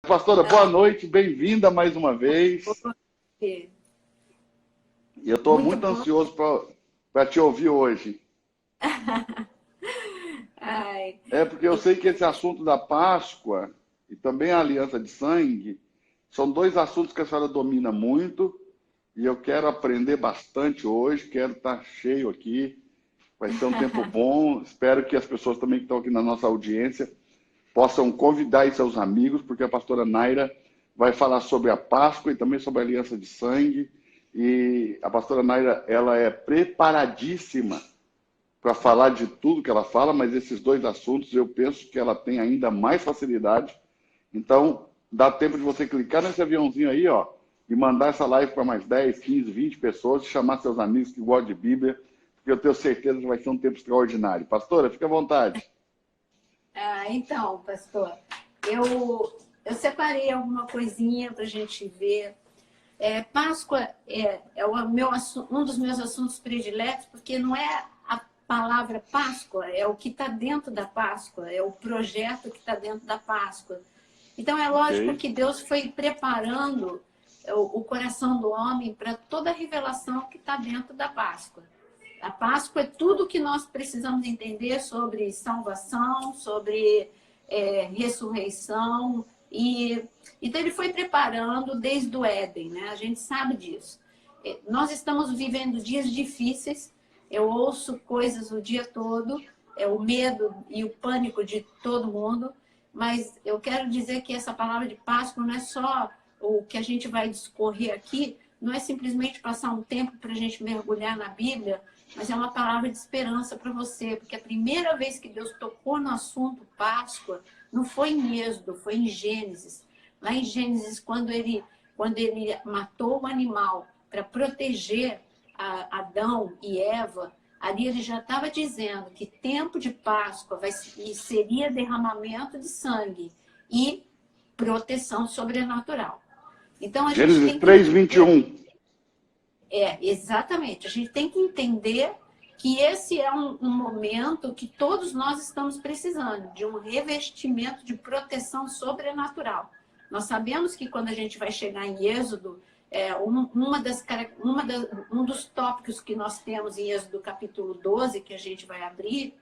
Pastora, boa noite, bem-vinda mais uma vez. E E eu estou muito ansioso para te ouvir hoje. Ai, É porque eu sei que esse assunto da Páscoa e também a aliança de sangue são dois assuntos que a senhora domina muito e eu quero aprender bastante hoje, quero estar cheio aqui. Vai ser um tempo bom. Espero que as pessoas também que estão aqui na nossa audiência possam convidar aí seus amigos, porque a pastora Naira vai falar sobre a Páscoa e também sobre a aliança de sangue. E a pastora Naira, ela é preparadíssima para falar de tudo que ela fala, mas esses dois assuntos eu penso que ela tem ainda mais facilidade. Então, dá tempo de você clicar nesse aviãozinho aí, ó, e mandar essa live para mais 10, 15, 20 pessoas, chamar seus amigos que gostam de Bíblia, porque eu tenho certeza que vai ser um tempo extraordinário. Pastora, fique à vontade. então, pastor, eu separei alguma coisinha para a gente ver. Páscoa um dos meus assuntos prediletos, porque não é a palavra Páscoa, é o que está dentro da Páscoa, é o projeto que está dentro da Páscoa. Então, é lógico que Deus foi preparando o coração do homem para toda a revelação que está dentro da Páscoa. A Páscoa é tudo que nós precisamos entender sobre salvação, sobre ressurreição. Então, ele foi preparando desde o Éden, né? A gente sabe disso. Nós estamos vivendo dias difíceis, eu ouço coisas o dia todo, o medo e o pânico de todo mundo, mas eu quero dizer que essa palavra de Páscoa não é só o que a gente vai discorrer aqui, não é simplesmente passar um tempo para a gente mergulhar na Bíblia, mas é uma palavra de esperança para você, porque a primeira vez que Deus tocou no assunto Páscoa não foi em Êxodo, foi em Gênesis. Lá em Gênesis, quando ele matou o animal para proteger Adão e Eva, ali ele já estava dizendo que tempo de Páscoa seria derramamento de sangue e proteção sobrenatural. Então, a gente Gênesis tem 3:21. Exatamente. A gente tem que entender que esse é um momento que todos nós estamos precisando, de um revestimento de proteção sobrenatural. Nós sabemos que quando a gente vai chegar em Êxodo, um dos tópicos que nós temos em Êxodo capítulo 12, que a gente vai abrir,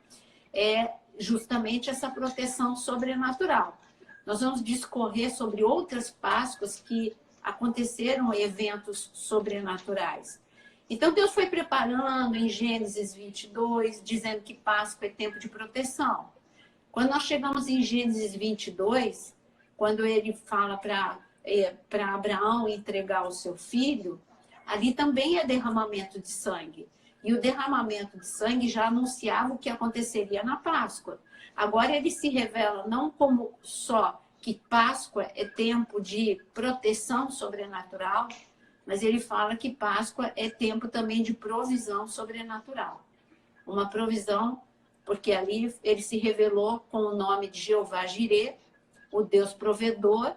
é justamente essa proteção sobrenatural. Nós vamos discorrer sobre outras Páscoas que aconteceram eventos sobrenaturais. Então, Deus foi preparando em Gênesis 22, dizendo que Páscoa é tempo de proteção. Quando nós chegamos em Gênesis 22, quando ele fala para Abraão entregar o seu filho, ali também é derramamento de sangue. E o derramamento de sangue já anunciava o que aconteceria na Páscoa. Agora ele se revela não como só que Páscoa é tempo de proteção sobrenatural, mas ele fala que Páscoa é tempo também de provisão sobrenatural. Uma provisão, porque ali ele se revelou com o nome de Jeová Jirê, o Deus provedor,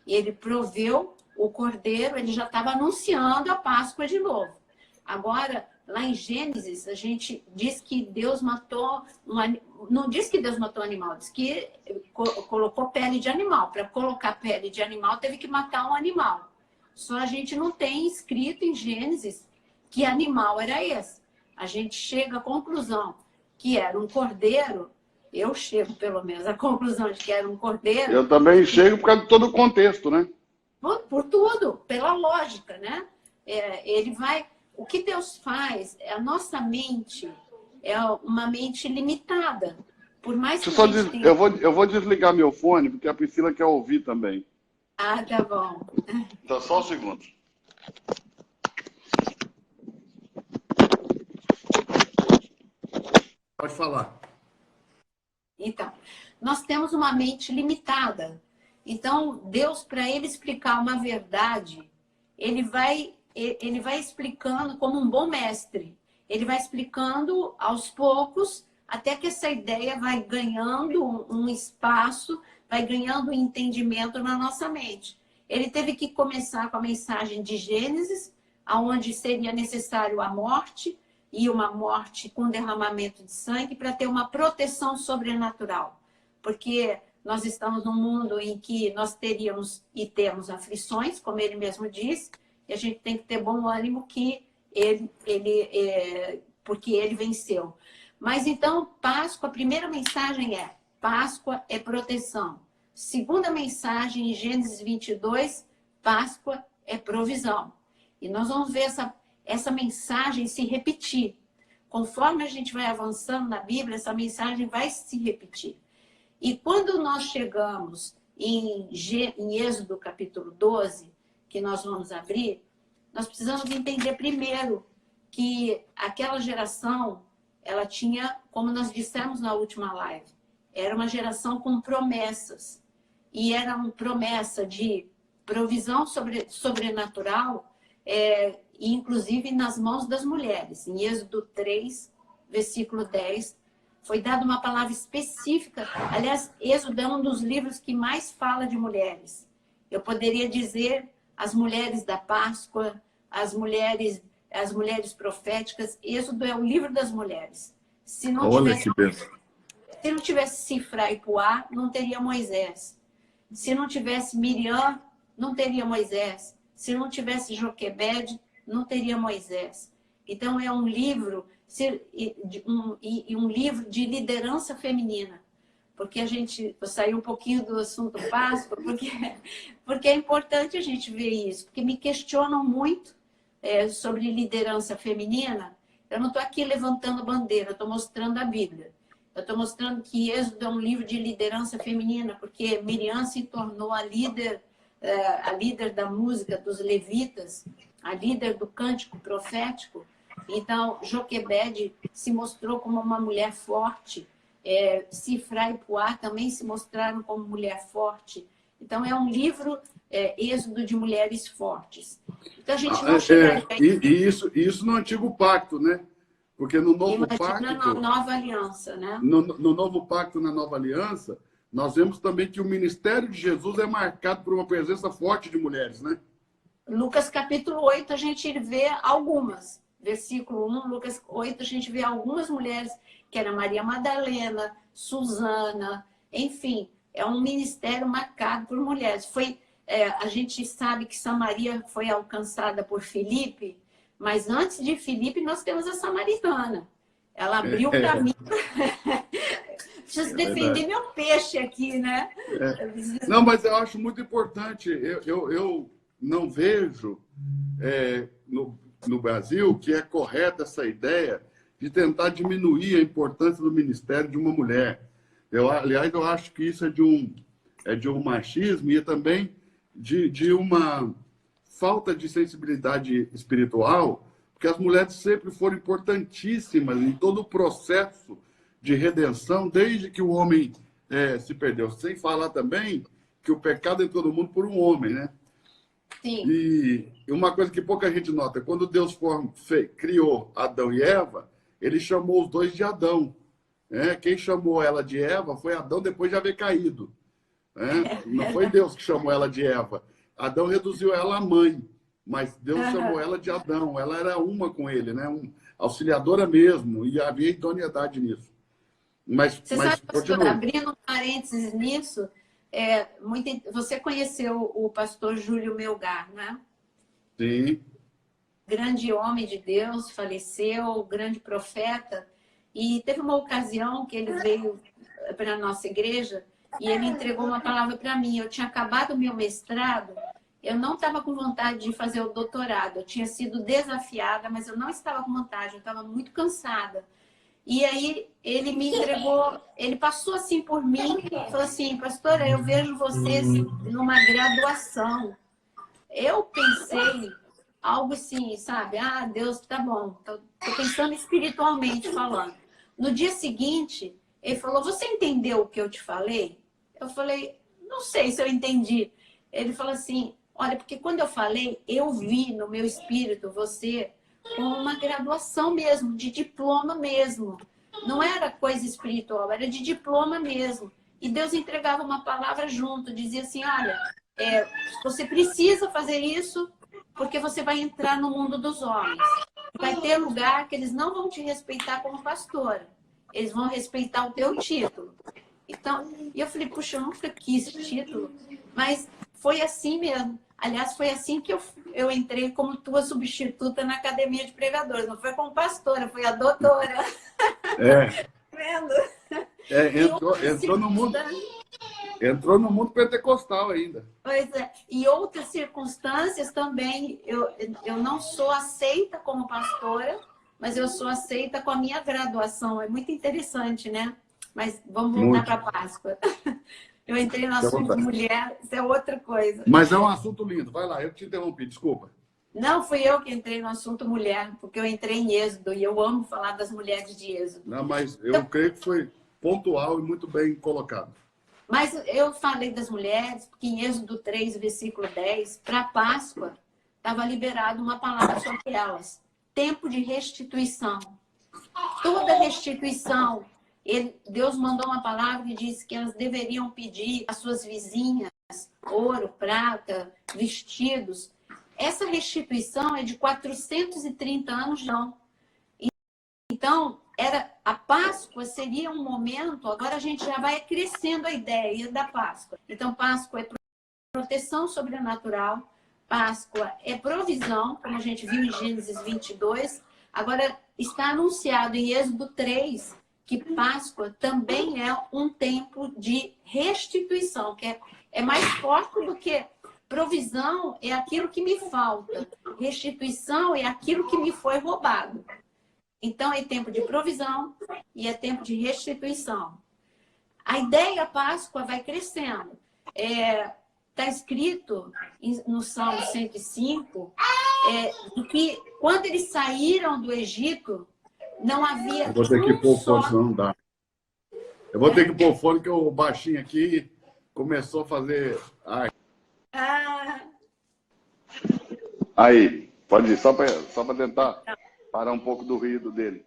e ele proveu o cordeiro, ele já estava anunciando a Páscoa de novo. Agora, lá em Gênesis, a gente diz que Deus matou não diz que Deus matou um animal, diz que colocou pele de animal. Para colocar pele de animal, teve que matar um animal. Só a gente não tem escrito em Gênesis que animal era esse. A gente chega à conclusão que era um cordeiro. Eu chego, pelo menos, à conclusão de que era um cordeiro. Eu também chego por causa de todo o contexto, né? Por tudo, pela lógica, né? O que Deus faz, a nossa mente é uma mente limitada. Por mais que eu vou desligar meu fone, porque a Priscila quer ouvir também. Ah, tá bom. Então, só um segundo. Pode falar. Então, nós temos uma mente limitada. Então, Deus, para ele explicar uma verdade, ele vai explicando como um bom mestre. Ele vai explicando aos poucos, até que essa ideia vai ganhando um espaço, vai ganhando um entendimento na nossa mente. Ele teve que começar com a mensagem de Gênesis, onde seria necessário a morte, e uma morte com derramamento de sangue, para ter uma proteção sobrenatural. Porque nós estamos num mundo em que nós teríamos e temos aflições, como ele mesmo disse, e a gente tem que ter bom ânimo que porque ele venceu. Mas então, Páscoa, a primeira mensagem é: Páscoa é proteção. Segunda mensagem, em Gênesis 22, Páscoa é provisão. E nós vamos ver essa mensagem se repetir. Conforme a gente vai avançando na Bíblia, essa mensagem vai se repetir. E quando nós chegamos em Êxodo capítulo 12, que nós vamos abrir, nós precisamos entender primeiro que aquela geração, ela tinha, como nós dissemos na última live, era uma geração com promessas. E era uma promessa de provisão sobrenatural, inclusive nas mãos das mulheres. Em Êxodo 3, versículo 10, foi dada uma palavra específica. Aliás, Êxodo é um dos livros que mais fala de mulheres. Eu poderia dizer as mulheres da Páscoa, as mulheres proféticas. Êxodo é o livro das mulheres. Se não tivesse Sifra e Puá, não teria Moisés. Se não tivesse Miriam, não teria Moisés. Se não tivesse Joquebede, não teria Moisés. Então, é um livro, um livro de liderança feminina. Porque eu saí um pouquinho do assunto Páscoa, porque é importante a gente ver isso. Porque me questionam muito sobre liderança feminina. Eu não estou aqui levantando bandeira, eu estou mostrando a Bíblia. Eu estou mostrando que Êxodo é um livro de liderança feminina, porque Miriam se tornou a líder da música dos levitas, a líder do cântico profético. Então, Joquebede se mostrou como uma mulher forte. Sifra e Puá também se mostraram como mulher forte. Então, é um livro, Êxodo de mulheres fortes. Então, a gente não chega... Isso no Antigo Pacto, né? Porque no Novo Pacto... na Nova Aliança, né? No Novo Pacto, na Nova Aliança, nós vemos também que o ministério de Jesus é marcado por uma presença forte de mulheres, né? Lucas capítulo 8, a gente vê algumas. Versículo 1, Lucas 8, a gente vê algumas mulheres, que era Maria Madalena, Susana, enfim, é um ministério marcado por mulheres. A gente sabe que Samaria foi alcançada por Filipe, mas antes de Filipe nós temos a samaritana. Ela abriu o caminho. Preciso defender meu peixe aqui, né? Não, mas eu acho muito importante. Eu não vejo no Brasil que é correta essa ideia de tentar diminuir a importância do ministério de uma mulher. Aliás, eu acho que isso é de um machismo e também de uma falta de sensibilidade espiritual, porque as mulheres sempre foram importantíssimas em todo o processo de redenção, desde que o homem se perdeu. Sem falar também que o pecado entrou no mundo por um homem, né? Sim. E uma coisa que pouca gente nota, quando Deus criou Adão e Eva, ele chamou os dois de Adão. Quem chamou ela de Eva foi Adão depois de haver caído. Não foi Deus que chamou ela de Eva. Adão reduziu ela à mãe, mas Deus chamou ela de Adão. Ela era uma com ele, né? Auxiliadora mesmo, e havia idoneidade nisso. Você sabe, pastor, abrindo um parênteses nisso, você conheceu o pastor Júlio Melgar, né? Sim. Grande homem de Deus, faleceu, grande profeta. E teve uma ocasião que ele veio para a nossa igreja e ele entregou uma palavra para mim. Eu tinha acabado o meu mestrado, eu não estava com vontade de fazer o doutorado. Eu tinha sido desafiada, mas eu não estava com vontade, eu estava muito cansada. E aí ele me entregou, ele passou assim por mim e falou assim: pastora, eu vejo vocês numa graduação. Eu pensei algo assim, sabe? Ah, Deus, tá bom. Tô pensando espiritualmente falando. No dia seguinte, ele falou: você entendeu o que eu te falei? Eu falei: não sei se eu entendi. Ele falou assim: olha, porque quando eu falei, eu vi no meu espírito você com uma graduação mesmo, de diploma mesmo. Não era coisa espiritual, era de diploma mesmo. E Deus entregava uma palavra junto, dizia assim: olha, você precisa fazer isso porque você vai entrar no mundo dos homens. Vai ter lugar que eles não vão te respeitar como pastora. Eles vão respeitar o teu título. Então, e eu falei, puxa, eu nunca quis esse título, mas foi assim mesmo. Aliás, foi assim que eu entrei como tua substituta na Academia de Pregadores. Não foi como pastora, foi a doutora. É, Vendo? E entrou no mundo. Entrou no mundo pentecostal ainda. Pois é. E outras circunstâncias também, eu não sou aceita como pastora, mas eu sou aceita com a minha graduação. É muito interessante, né? Mas vamos voltar para a Páscoa. Eu entrei no assunto mulher, isso é outra coisa. Mas é um assunto lindo. Vai lá, eu te interrompi, desculpa. Não, fui eu que entrei no assunto mulher, porque eu entrei em Êxodo e eu amo falar das mulheres de Êxodo. Não, mas eu creio que foi pontual e muito bem colocado. Mas eu falei das mulheres, porque em Êxodo 3, versículo 10, para a Páscoa, estava liberado uma palavra sobre elas. Tempo de restituição. Toda restituição, Deus mandou uma palavra e disse que elas deveriam pedir às suas vizinhas ouro, prata, vestidos. Essa restituição é de 430 anos, não. Então, a Páscoa seria um momento, agora a gente já vai crescendo a ideia da Páscoa. Então, Páscoa é proteção sobrenatural, Páscoa é provisão, como a gente viu em Gênesis 22. Agora, está anunciado em Êxodo 3 que Páscoa também é um tempo de restituição, que é mais forte do que provisão é aquilo que me falta, restituição é aquilo que me foi roubado. Então, é tempo de provisão e é tempo de restituição. A ideia Páscoa vai crescendo. Está escrito no Salmo 105 que quando eles saíram do Egito, não havia Eu vou ter que pôr fone, senão não dá. Eu vou ter que pôr fone, que o baixinho aqui começou a fazer... Ai. Aí, pode ir, só para tentar parar um pouco do ruído dele.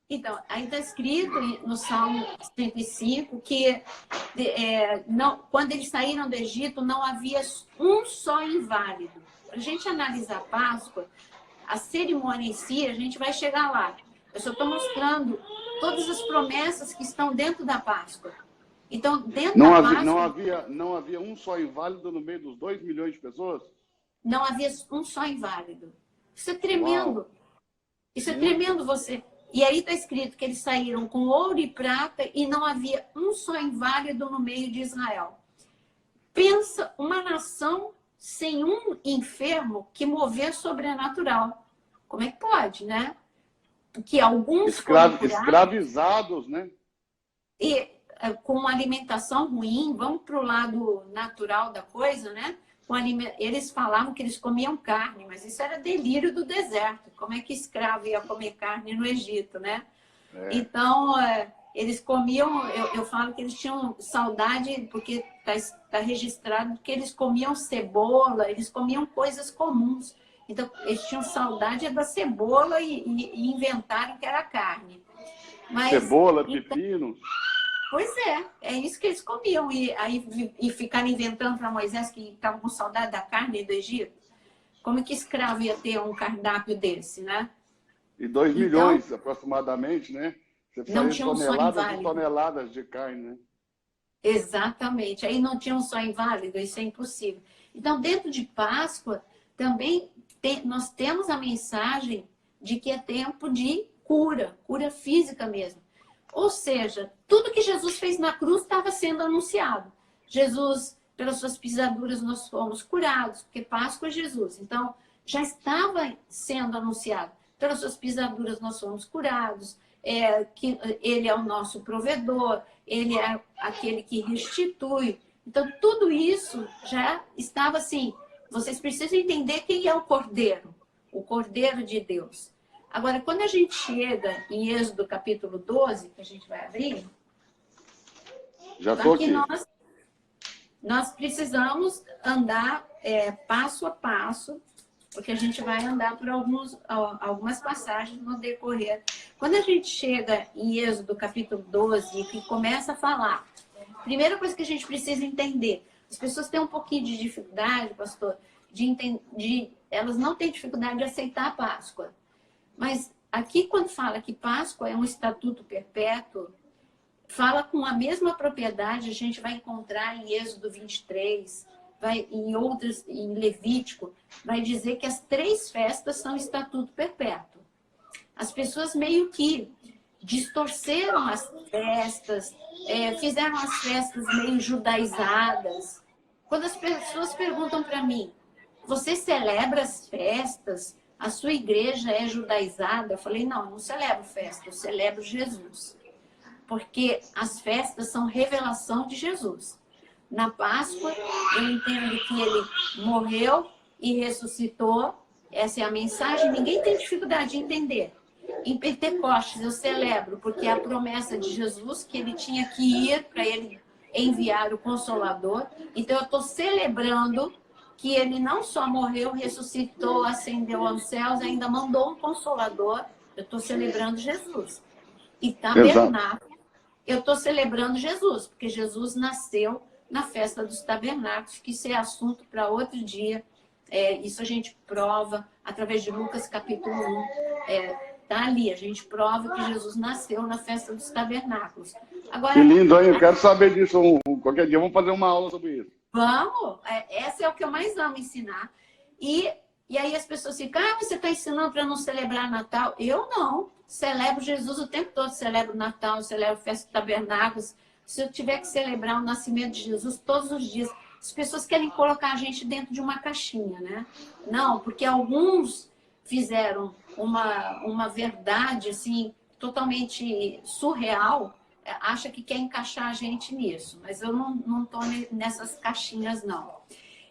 Então, aí está escrito no Salmo 105 que quando eles saíram do Egito, não havia um só inválido. Para a gente analisar a Páscoa, a cerimônia em si, a gente vai chegar lá. Eu só estou mostrando todas as promessas que estão dentro da Páscoa. Então, dentro da Páscoa... Não havia um só inválido no meio dos 2 milhões de pessoas? Não havia um só inválido. Isso é tremendo. Uau. Isso é tremendo você... E aí está escrito que eles saíram com ouro e prata e não havia um só inválido no meio de Israel. Pensa uma nação sem um enfermo que mover sobrenatural. Como é que pode, né? Que alguns escravizados, né? E com uma alimentação ruim, vamos para o lado natural da coisa, né? Eles falavam que eles comiam carne, mas isso era delírio do deserto. Como é que escravo ia comer carne no Egito, né? Então, eles comiam... Eu falo que eles tinham saudade, porque está registrado que eles comiam cebola, eles comiam coisas comuns. Então, eles tinham saudade da cebola e inventaram que era carne. Mas, cebola, pepino... Pois é isso que eles comiam. E ficaram inventando para Moisés que estavam com saudade da carne do Egito. Como que escravo ia ter um cardápio desse, né? E 2 milhões aproximadamente, né? Você não tinha toneladas e toneladas de carne, né? Exatamente. Aí não tinha um só inválido, isso é impossível. Então, dentro de Páscoa, também nós temos a mensagem de que é tempo de cura física mesmo. Ou seja, tudo que Jesus fez na cruz estava sendo anunciado. Jesus, pelas suas pisaduras, nós fomos curados, porque Páscoa é Jesus. Então, já estava sendo anunciado. Pelas suas pisaduras, nós fomos curados, que Ele é o nosso provedor, Ele é aquele que restitui. Então, tudo isso já estava assim. Vocês precisam entender quem é o Cordeiro de Deus. Agora, quando a gente chega em Êxodo capítulo 12, que a gente vai abrir, já estou aqui. Nós precisamos andar passo a passo, porque a gente vai andar por algumas passagens no decorrer. Quando a gente chega em Êxodo capítulo 12, que começa a falar, primeira coisa que a gente precisa entender, as pessoas têm um pouquinho de dificuldade, pastor, elas não têm dificuldade de aceitar a Páscoa. Mas aqui, quando fala que Páscoa é um estatuto perpétuo, fala com a mesma propriedade, a gente vai encontrar em Êxodo 23, em Levítico, vai dizer que as 3 festas são estatuto perpétuo. As pessoas meio que distorceram as festas, fizeram as festas meio judaizadas. Quando as pessoas perguntam para mim, você celebra as festas? A sua igreja é judaizada? Eu falei, não, eu não celebro festa, eu celebro Jesus. Porque as festas são revelação de Jesus. Na Páscoa, eu entendo que ele morreu e ressuscitou. Essa é a mensagem, ninguém tem dificuldade de entender. Em Pentecostes eu celebro, porque é a promessa de Jesus, que ele tinha que ir para ele enviar o Consolador. Então eu estou celebrando que ele não só morreu, ressuscitou, ascendeu aos céus, ainda mandou um Consolador. Eu estou celebrando Jesus. E tabernáculo, eu estou celebrando Jesus, porque Jesus nasceu na festa dos tabernáculos, que isso é assunto para outro dia. Isso a gente prova através de Lucas capítulo 1. Tá ali, a gente prova que Jesus nasceu na festa dos tabernáculos. Agora, que lindo, hein? Eu quero saber disso. Qualquer dia vamos fazer uma aula sobre isso. Vamos! Essa é o que eu mais amo ensinar. E aí as pessoas ficam, você está ensinando para não celebrar Natal? Eu não. Celebro Jesus o tempo todo. Celebro Natal, celebro festa dos tabernáculos. Se eu tiver que celebrar o nascimento de Jesus todos os dias, as pessoas querem colocar a gente dentro de uma caixinha, né? Não, porque alguns fizeram uma verdade assim totalmente surreal, acha que quer encaixar a gente nisso, mas eu não estou nessas caixinhas, não.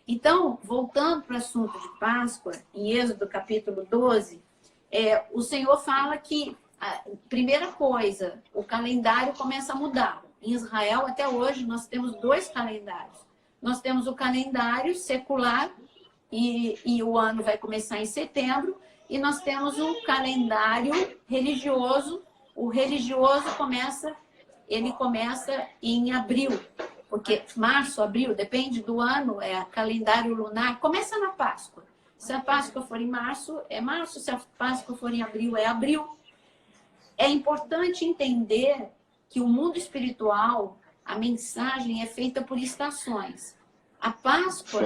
Então, voltando para o assunto de Páscoa, em Êxodo capítulo 12, o Senhor fala que, a primeira coisa, o calendário começa a mudar. Em Israel, até hoje, nós temos 2 calendários. Nós temos o calendário secular, e o ano vai começar em setembro, e nós temos o calendário religioso. O religioso começa em abril, porque março, abril, depende do ano, calendário lunar, começa na Páscoa. Se a Páscoa for em março, é março, se a Páscoa for em abril, é abril. É importante entender que o mundo espiritual, a mensagem é feita por estações. A Páscoa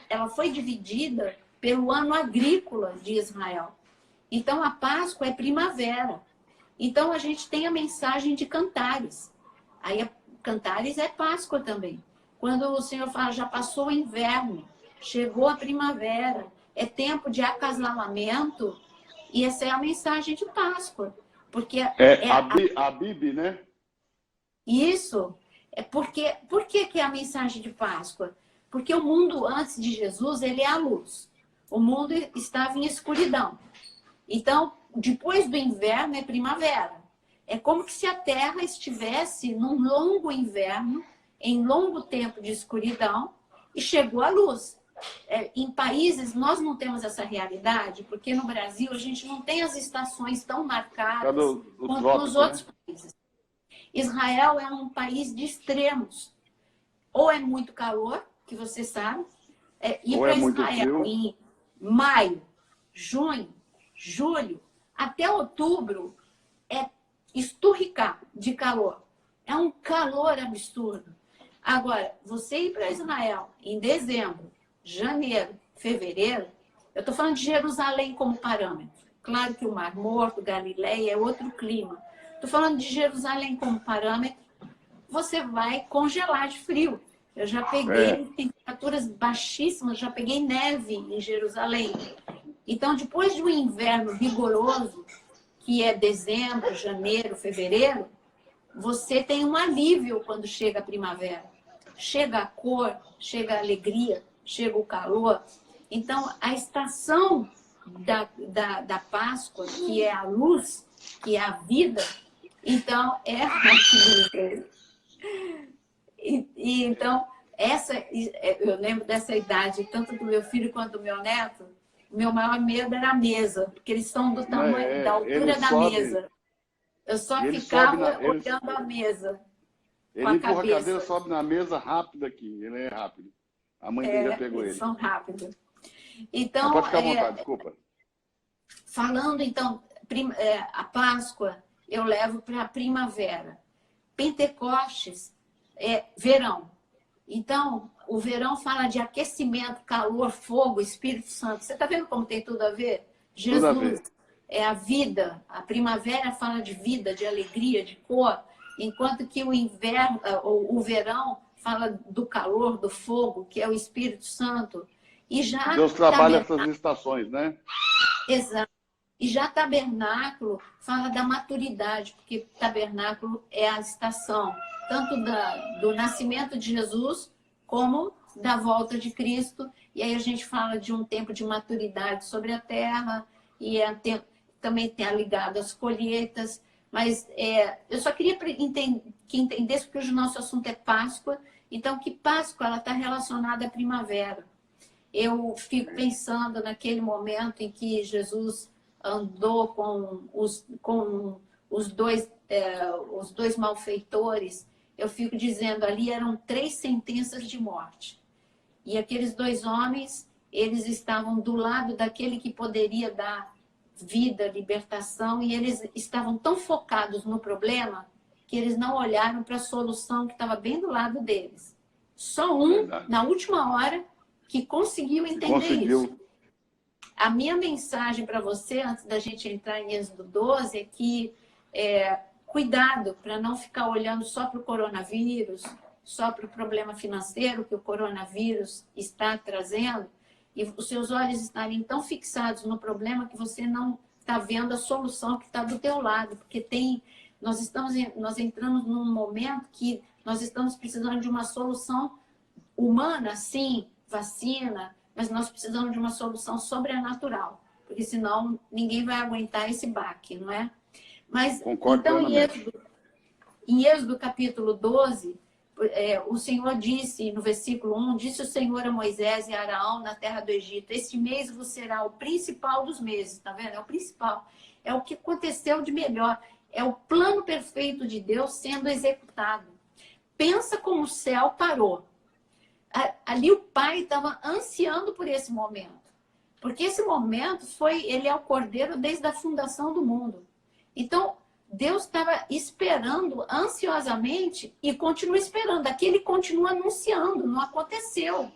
ela foi dividida pelo ano agrícola de Israel. Então, a Páscoa é primavera. Então, a gente tem a mensagem de Cantares. Aí, Cantares é Páscoa também. Quando o Senhor fala, já passou o inverno, chegou a primavera, é tempo de acasalamento, e essa é a mensagem de Páscoa. Porque a Bíblia, né? Isso. Por que é a mensagem de Páscoa? Porque o mundo antes de Jesus, ele é a luz. O mundo estava em escuridão. Então, depois do inverno é primavera. É como se a Terra estivesse num longo inverno, em longo tempo de escuridão, e chegou a luz. Em países, nós não temos essa realidade, porque no Brasil a gente não tem as estações tão marcadas quanto nos outros países. Israel é um país de extremos. Ou é muito calor, que você sabe, ir para Israel em maio, junho, julho, até outubro, é esturricar de calor. É um calor absurdo. Agora, você ir para Israel em dezembro, janeiro, fevereiro, eu estou falando de Jerusalém como parâmetro. Claro que o Mar Morto, Galileia é outro clima. Estou falando de Jerusalém como parâmetro. Você vai congelar de frio. Eu já peguei temperaturas baixíssimas, já peguei neve em Jerusalém. Então, depois de um inverno rigoroso, que é dezembro, janeiro, fevereiro, você tem um alívio quando chega a primavera. Chega a cor, chega a alegria, chega o calor. Então, a estação da Páscoa, que é a luz, que é a vida, então é aquilo. Então, eu lembro dessa idade, tanto do meu filho quanto do meu neto, o meu maior medo era a mesa, porque eles são do tamanho, da altura da mesa. Eu só ficava olhando a mesa. Ele empurra a cadeira, sobe na mesa rápido aqui. Ele é rápido. A mãe dele já pegou ele. Eles são rápidos. Então, pode ficar à vontade, desculpa. Falando, então, a Páscoa eu levo para a primavera. Pentecostes é verão. Então, o verão fala de aquecimento, calor, fogo, Espírito Santo. Você está vendo como tem tudo a ver? Tudo a ver. Jesus é a vida. A primavera fala de vida, de alegria, de cor, enquanto que o inverno, o verão fala do calor, do fogo, que é o Espírito Santo. E já Deus trabalha essas estações, né? Exato. E já tabernáculo fala da maturidade, porque tabernáculo é a estação, tanto do nascimento de Jesus, como da volta de Cristo. E aí a gente fala de um tempo de maturidade sobre a terra, e também tem ligado às colheitas. Mas eu só queria que entendesse, porque hoje o nosso assunto é Páscoa, então que Páscoa ela está relacionada à primavera. Eu fico pensando naquele momento em que Jesus andou com os dois malfeitores. Eu fico dizendo, ali eram 3 sentenças de morte. E aqueles 2 homens, eles estavam do lado daquele que poderia dar vida, libertação, e eles estavam tão focados no problema que eles não olharam para a solução que estava bem do lado deles. Só um, na última hora, que conseguiu entender isso. A minha mensagem para você, antes da gente entrar em Êxodo 12, é que cuidado para não ficar olhando só para o coronavírus, só para o problema financeiro que o coronavírus está trazendo, e os seus olhos estarem tão fixados no problema que você não está vendo a solução que está do teu lado, porque nós entramos num momento que nós estamos precisando de uma solução humana, sim, vacina, mas nós precisamos de uma solução sobrenatural, porque senão ninguém vai aguentar esse baque, não é? Mas, concordo, então, em Êxodo capítulo 12, o Senhor disse, no versículo 1, disse o Senhor a Moisés e a Araão na terra do Egito, este mês vos será o principal dos meses, tá vendo? É o principal, é o que aconteceu de melhor, é o plano perfeito de Deus sendo executado. Pensa como o céu parou. Ali o pai estava ansiando por esse momento. Porque esse momento ele é o cordeiro desde a fundação do mundo. Então, Deus estava esperando ansiosamente e continua esperando. Aqui ele continua anunciando, não aconteceu.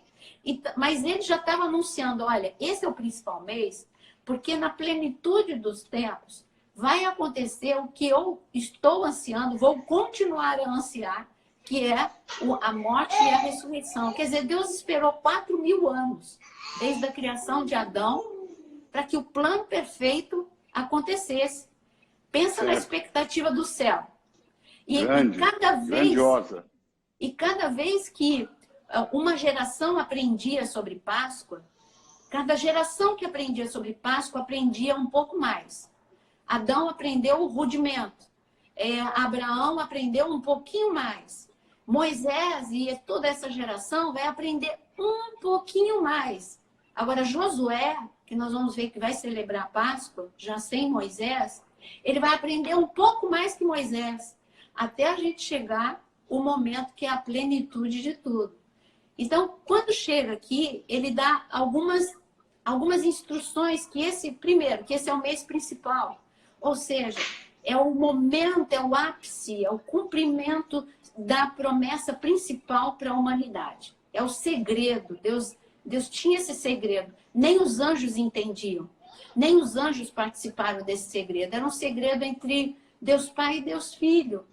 Mas ele já estava anunciando, olha, esse é o principal mês, porque na plenitude dos tempos vai acontecer o que eu estou ansiando, vou continuar a ansiar, que é a morte e a ressurreição. Quer dizer, Deus esperou 4.000 anos, desde a criação de Adão, para que o plano perfeito acontecesse. Pensa na expectativa do céu. Grandiosa. E cada vez que uma geração aprendia sobre Páscoa, cada geração que aprendia sobre Páscoa aprendia um pouco mais. Adão aprendeu o rudimento. Abraão aprendeu um pouquinho mais. Moisés e toda essa geração vai aprender um pouquinho mais. Agora, Josué, que nós vamos ver que vai celebrar a Páscoa, já sem Moisés, ele vai aprender um pouco mais que Moisés, até a gente chegar o momento que é a plenitude de tudo. Então, quando chega aqui, ele dá algumas instruções que esse é o mês principal. Ou seja, é o momento, é o ápice, é o cumprimento da promessa principal para a humanidade. É o segredo. Deus tinha esse segredo. Nem os anjos entendiam. Nem os anjos participaram desse segredo. Era um segredo entre Deus Pai e Deus Filho.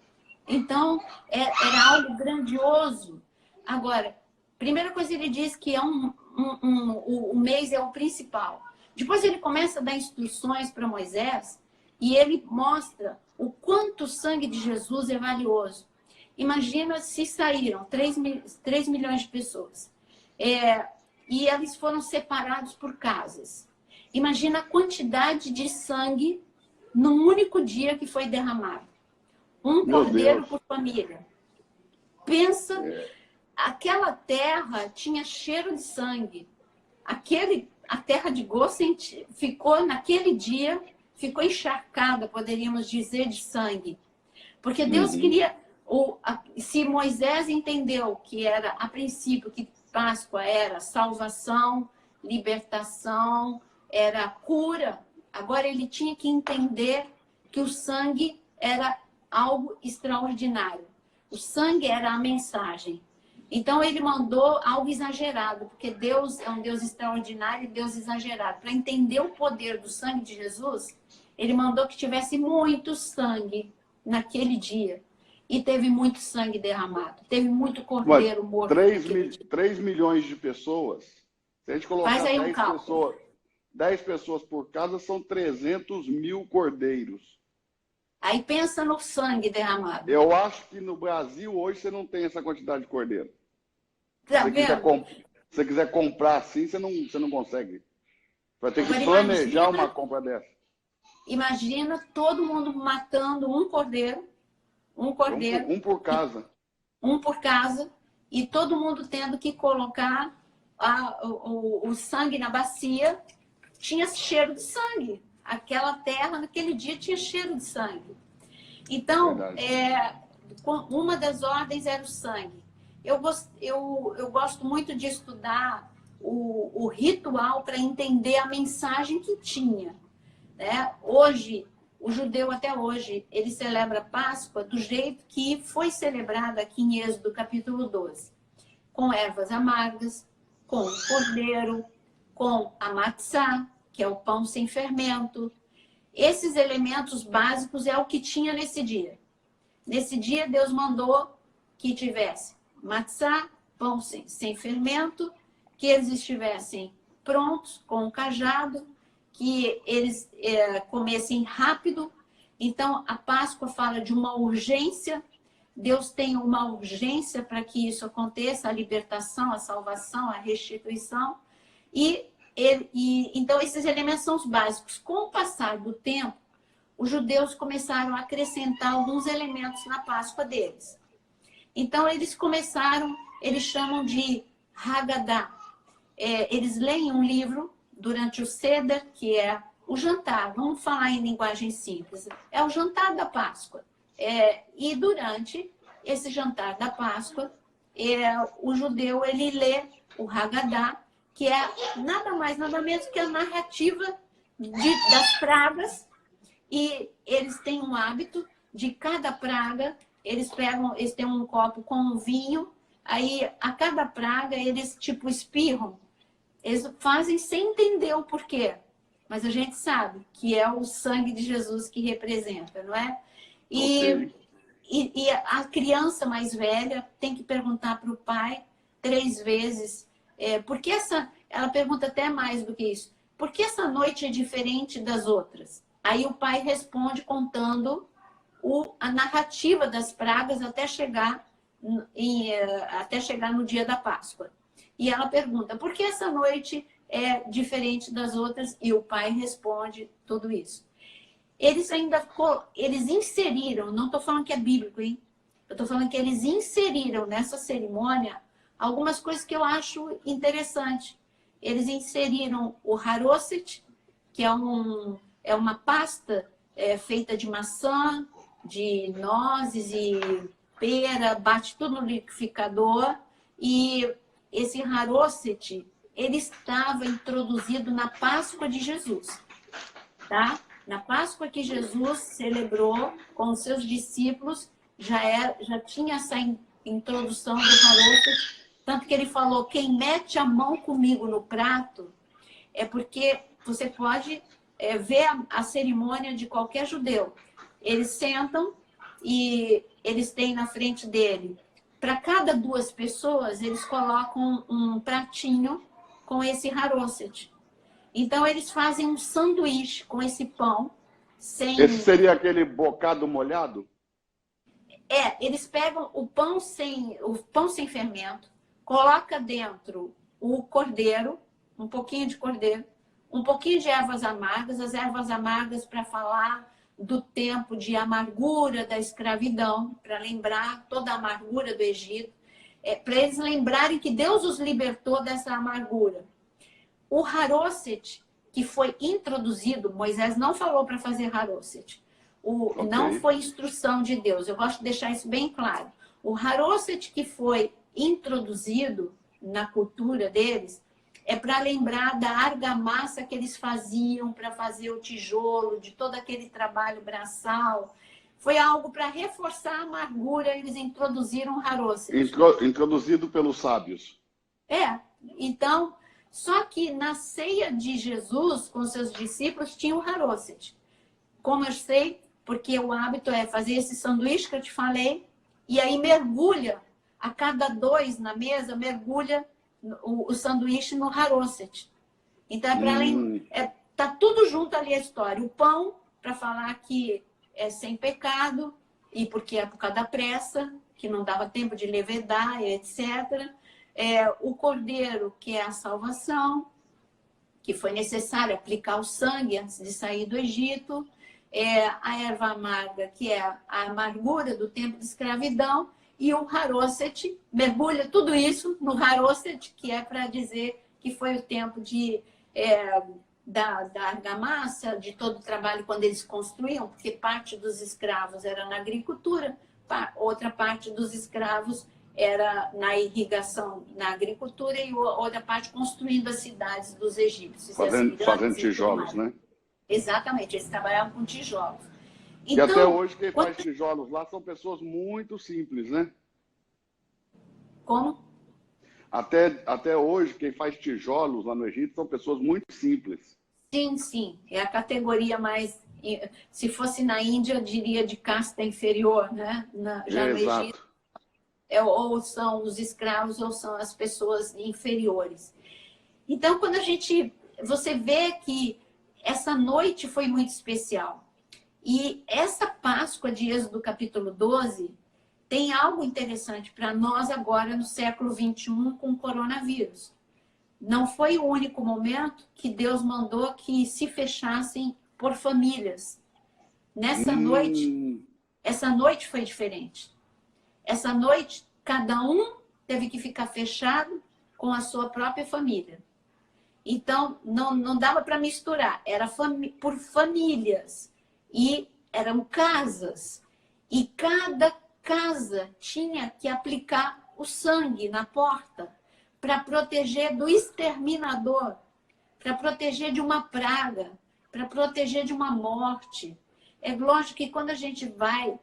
Então, era algo grandioso. Agora, primeira coisa ele diz que o mês é o principal. Depois ele começa a dar instruções para Moisés e ele mostra o quanto o sangue de Jesus é valioso. Imagina se saíram 3 milhões de pessoas e eles foram separados por casas. Imagina a quantidade de sangue num único dia que foi derramado. Um cordeiro por família. Pensa, aquela terra tinha cheiro de sangue. A terra de Goshen ficou, naquele dia, ficou encharcada, poderíamos dizer, de sangue. Porque Deus queria... Se Moisés entendeu que era, a princípio, que Páscoa era salvação, libertação, era cura, agora ele tinha que entender que o sangue era algo extraordinário. O sangue era a mensagem. Então, ele mandou algo exagerado, porque Deus é um Deus extraordinário e Deus exagerado. Para entender o poder do sangue de Jesus, ele mandou que tivesse muito sangue naquele dia. E teve muito sangue derramado. Teve muito cordeiro morto. 3 milhões de pessoas. Se a gente colocar Faz aí um cálculo. 10 pessoas por casa, são 300 mil cordeiros. Aí pensa no sangue derramado. Eu acho que no Brasil hoje você não tem essa quantidade de cordeiro. Tá Se você quiser comprar assim, você não consegue. Vai ter que planejar uma compra dessa. Imagina todo mundo matando um cordeiro. Um cordeiro. Um por casa. Um por casa. E todo mundo tendo que colocar o sangue na bacia. Tinha cheiro de sangue. Aquela terra, naquele dia, tinha cheiro de sangue. Então, uma das ordens era o sangue. Eu gosto muito de estudar o ritual para entender a mensagem que tinha. Né? Hoje, o judeu até hoje, ele celebra a Páscoa do jeito que foi celebrada aqui em Êxodo capítulo 12. Com ervas amargas, com cordeiro, com a matzá, que é o pão sem fermento. Esses elementos básicos é o que tinha nesse dia. Nesse dia, Deus mandou que tivesse matzá, pão sem fermento, que eles estivessem prontos com o cajado, que eles comessem rápido. Então, a Páscoa fala de uma urgência. Deus tem uma urgência para que isso aconteça, a libertação, a salvação, a restituição. Então, esses elementos são os básicos. Com o passar do tempo, os judeus começaram a acrescentar alguns elementos na Páscoa deles. Então, eles chamam de Haggadah. Eles leem um livro durante o Seder, que é o jantar. Vamos falar em linguagem simples. É o jantar da Páscoa. E durante esse jantar da Páscoa, o judeu ele lê o Haggadah, que é nada mais, nada menos que a narrativa das pragas. E eles têm um hábito de cada praga, eles têm um copo com um vinho, aí a cada praga eles tipo espirram. Eles fazem sem entender o porquê. Mas a gente sabe que é o sangue de Jesus que representa, não é? E a criança mais velha tem que perguntar para o pai 3 vezes. Porque ela pergunta até mais do que isso. Por que essa noite é diferente das outras? Aí o pai responde contando a narrativa das pragas até chegar no dia da Páscoa. E ela pergunta, por que essa noite é diferente das outras? E o pai responde tudo isso. Eles inseriram, não estou falando que é bíblico, hein? Eu estou falando que eles inseriram nessa cerimônia algumas coisas que eu acho interessante. Eles inseriram o haroset, que é uma pasta feita de maçã, de nozes e pera, bate tudo no liquidificador. E esse haroset, ele estava introduzido na Páscoa de Jesus, tá? Na Páscoa que Jesus celebrou com os seus discípulos, já tinha essa introdução do haroset, tanto que ele falou, quem mete a mão comigo no prato, é porque você pode ver a cerimônia de qualquer judeu. Eles sentam e eles têm na frente dele, para cada 2 pessoas, eles colocam um pratinho com esse haroset. Então, eles fazem um sanduíche com esse pão. Esse seria aquele bocado molhado? Eles pegam o pão sem fermento, coloca dentro o cordeiro, um pouquinho de cordeiro, um pouquinho de ervas amargas, as ervas amargas para falar do tempo de amargura da escravidão, para lembrar toda a amargura do Egito, para eles lembrarem que Deus os libertou dessa amargura. O haroset, que foi introduzido, Moisés não falou para fazer haroset. Não foi instrução de Deus. Eu gosto de deixar isso bem claro. O haroset que foi introduzido na cultura deles é para lembrar da argamassa que eles faziam para fazer o tijolo, de todo aquele trabalho braçal. Foi algo para reforçar a amargura, eles introduziram o Haroset. Introduzido pelos sábios. Então, só que na ceia de Jesus, com seus discípulos, tinha o Haroset. Como eu sei, porque o hábito é fazer esse sanduíche que eu te falei, e aí mergulha, a cada 2 na mesa, mergulha o sanduíche no Haroset. Então, é para além... Tá tudo junto ali a história. O pão, para falar que é sem pecado, e porque é por causa da pressa, que não dava tempo de levedar, etc. O cordeiro, que é a salvação, que foi necessário aplicar o sangue antes de sair do Egito. A erva amarga, que é a amargura do tempo de escravidão. E o Haroset, mergulha tudo isso no Haroset, que é para dizer que foi o tempo da argamassa, de todo o trabalho quando eles construíam, porque parte dos escravos era na agricultura, outra parte dos escravos era na irrigação, na agricultura, e outra parte construindo as cidades dos egípcios. Fazendo tijolos, né? Exatamente, eles trabalhavam com tijolos. E até hoje quem faz tijolos lá são pessoas muito simples, né? Como? Até hoje, quem faz tijolos lá no Egito são pessoas muito simples. Sim. É a categoria mais... Se fosse na Índia, eu diria de casta inferior, né? Já no Egito, ou são os escravos ou são as pessoas inferiores. Então, quando você vê que essa noite foi muito especial. E essa Páscoa de Êxodo capítulo 12... tem algo interessante para nós agora no século 21 com o coronavírus. Não foi o único momento que Deus mandou que se fechassem por famílias. Essa noite foi diferente. Essa noite, cada um teve que ficar fechado com a sua própria família. Então, não dava para misturar. Era por famílias. E eram casas. E cada casa tinha que aplicar o sangue na porta para proteger do exterminador, para proteger de uma praga, para proteger de uma morte. É lógico que quando a gente vai,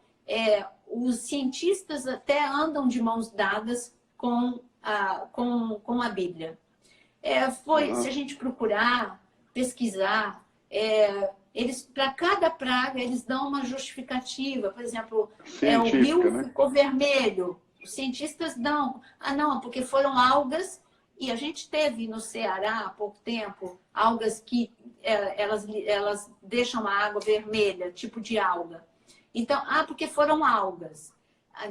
os cientistas até andam de mãos dadas com a Bíblia. Se a gente procurar, pesquisar, eles, para cada praga, eles dão uma justificativa. Por exemplo, o rio ficou vermelho. Os cientistas dão. Não, porque foram algas. E a gente teve no Ceará, há pouco tempo, algas que elas deixam a água vermelha, tipo de alga. Então, porque foram algas.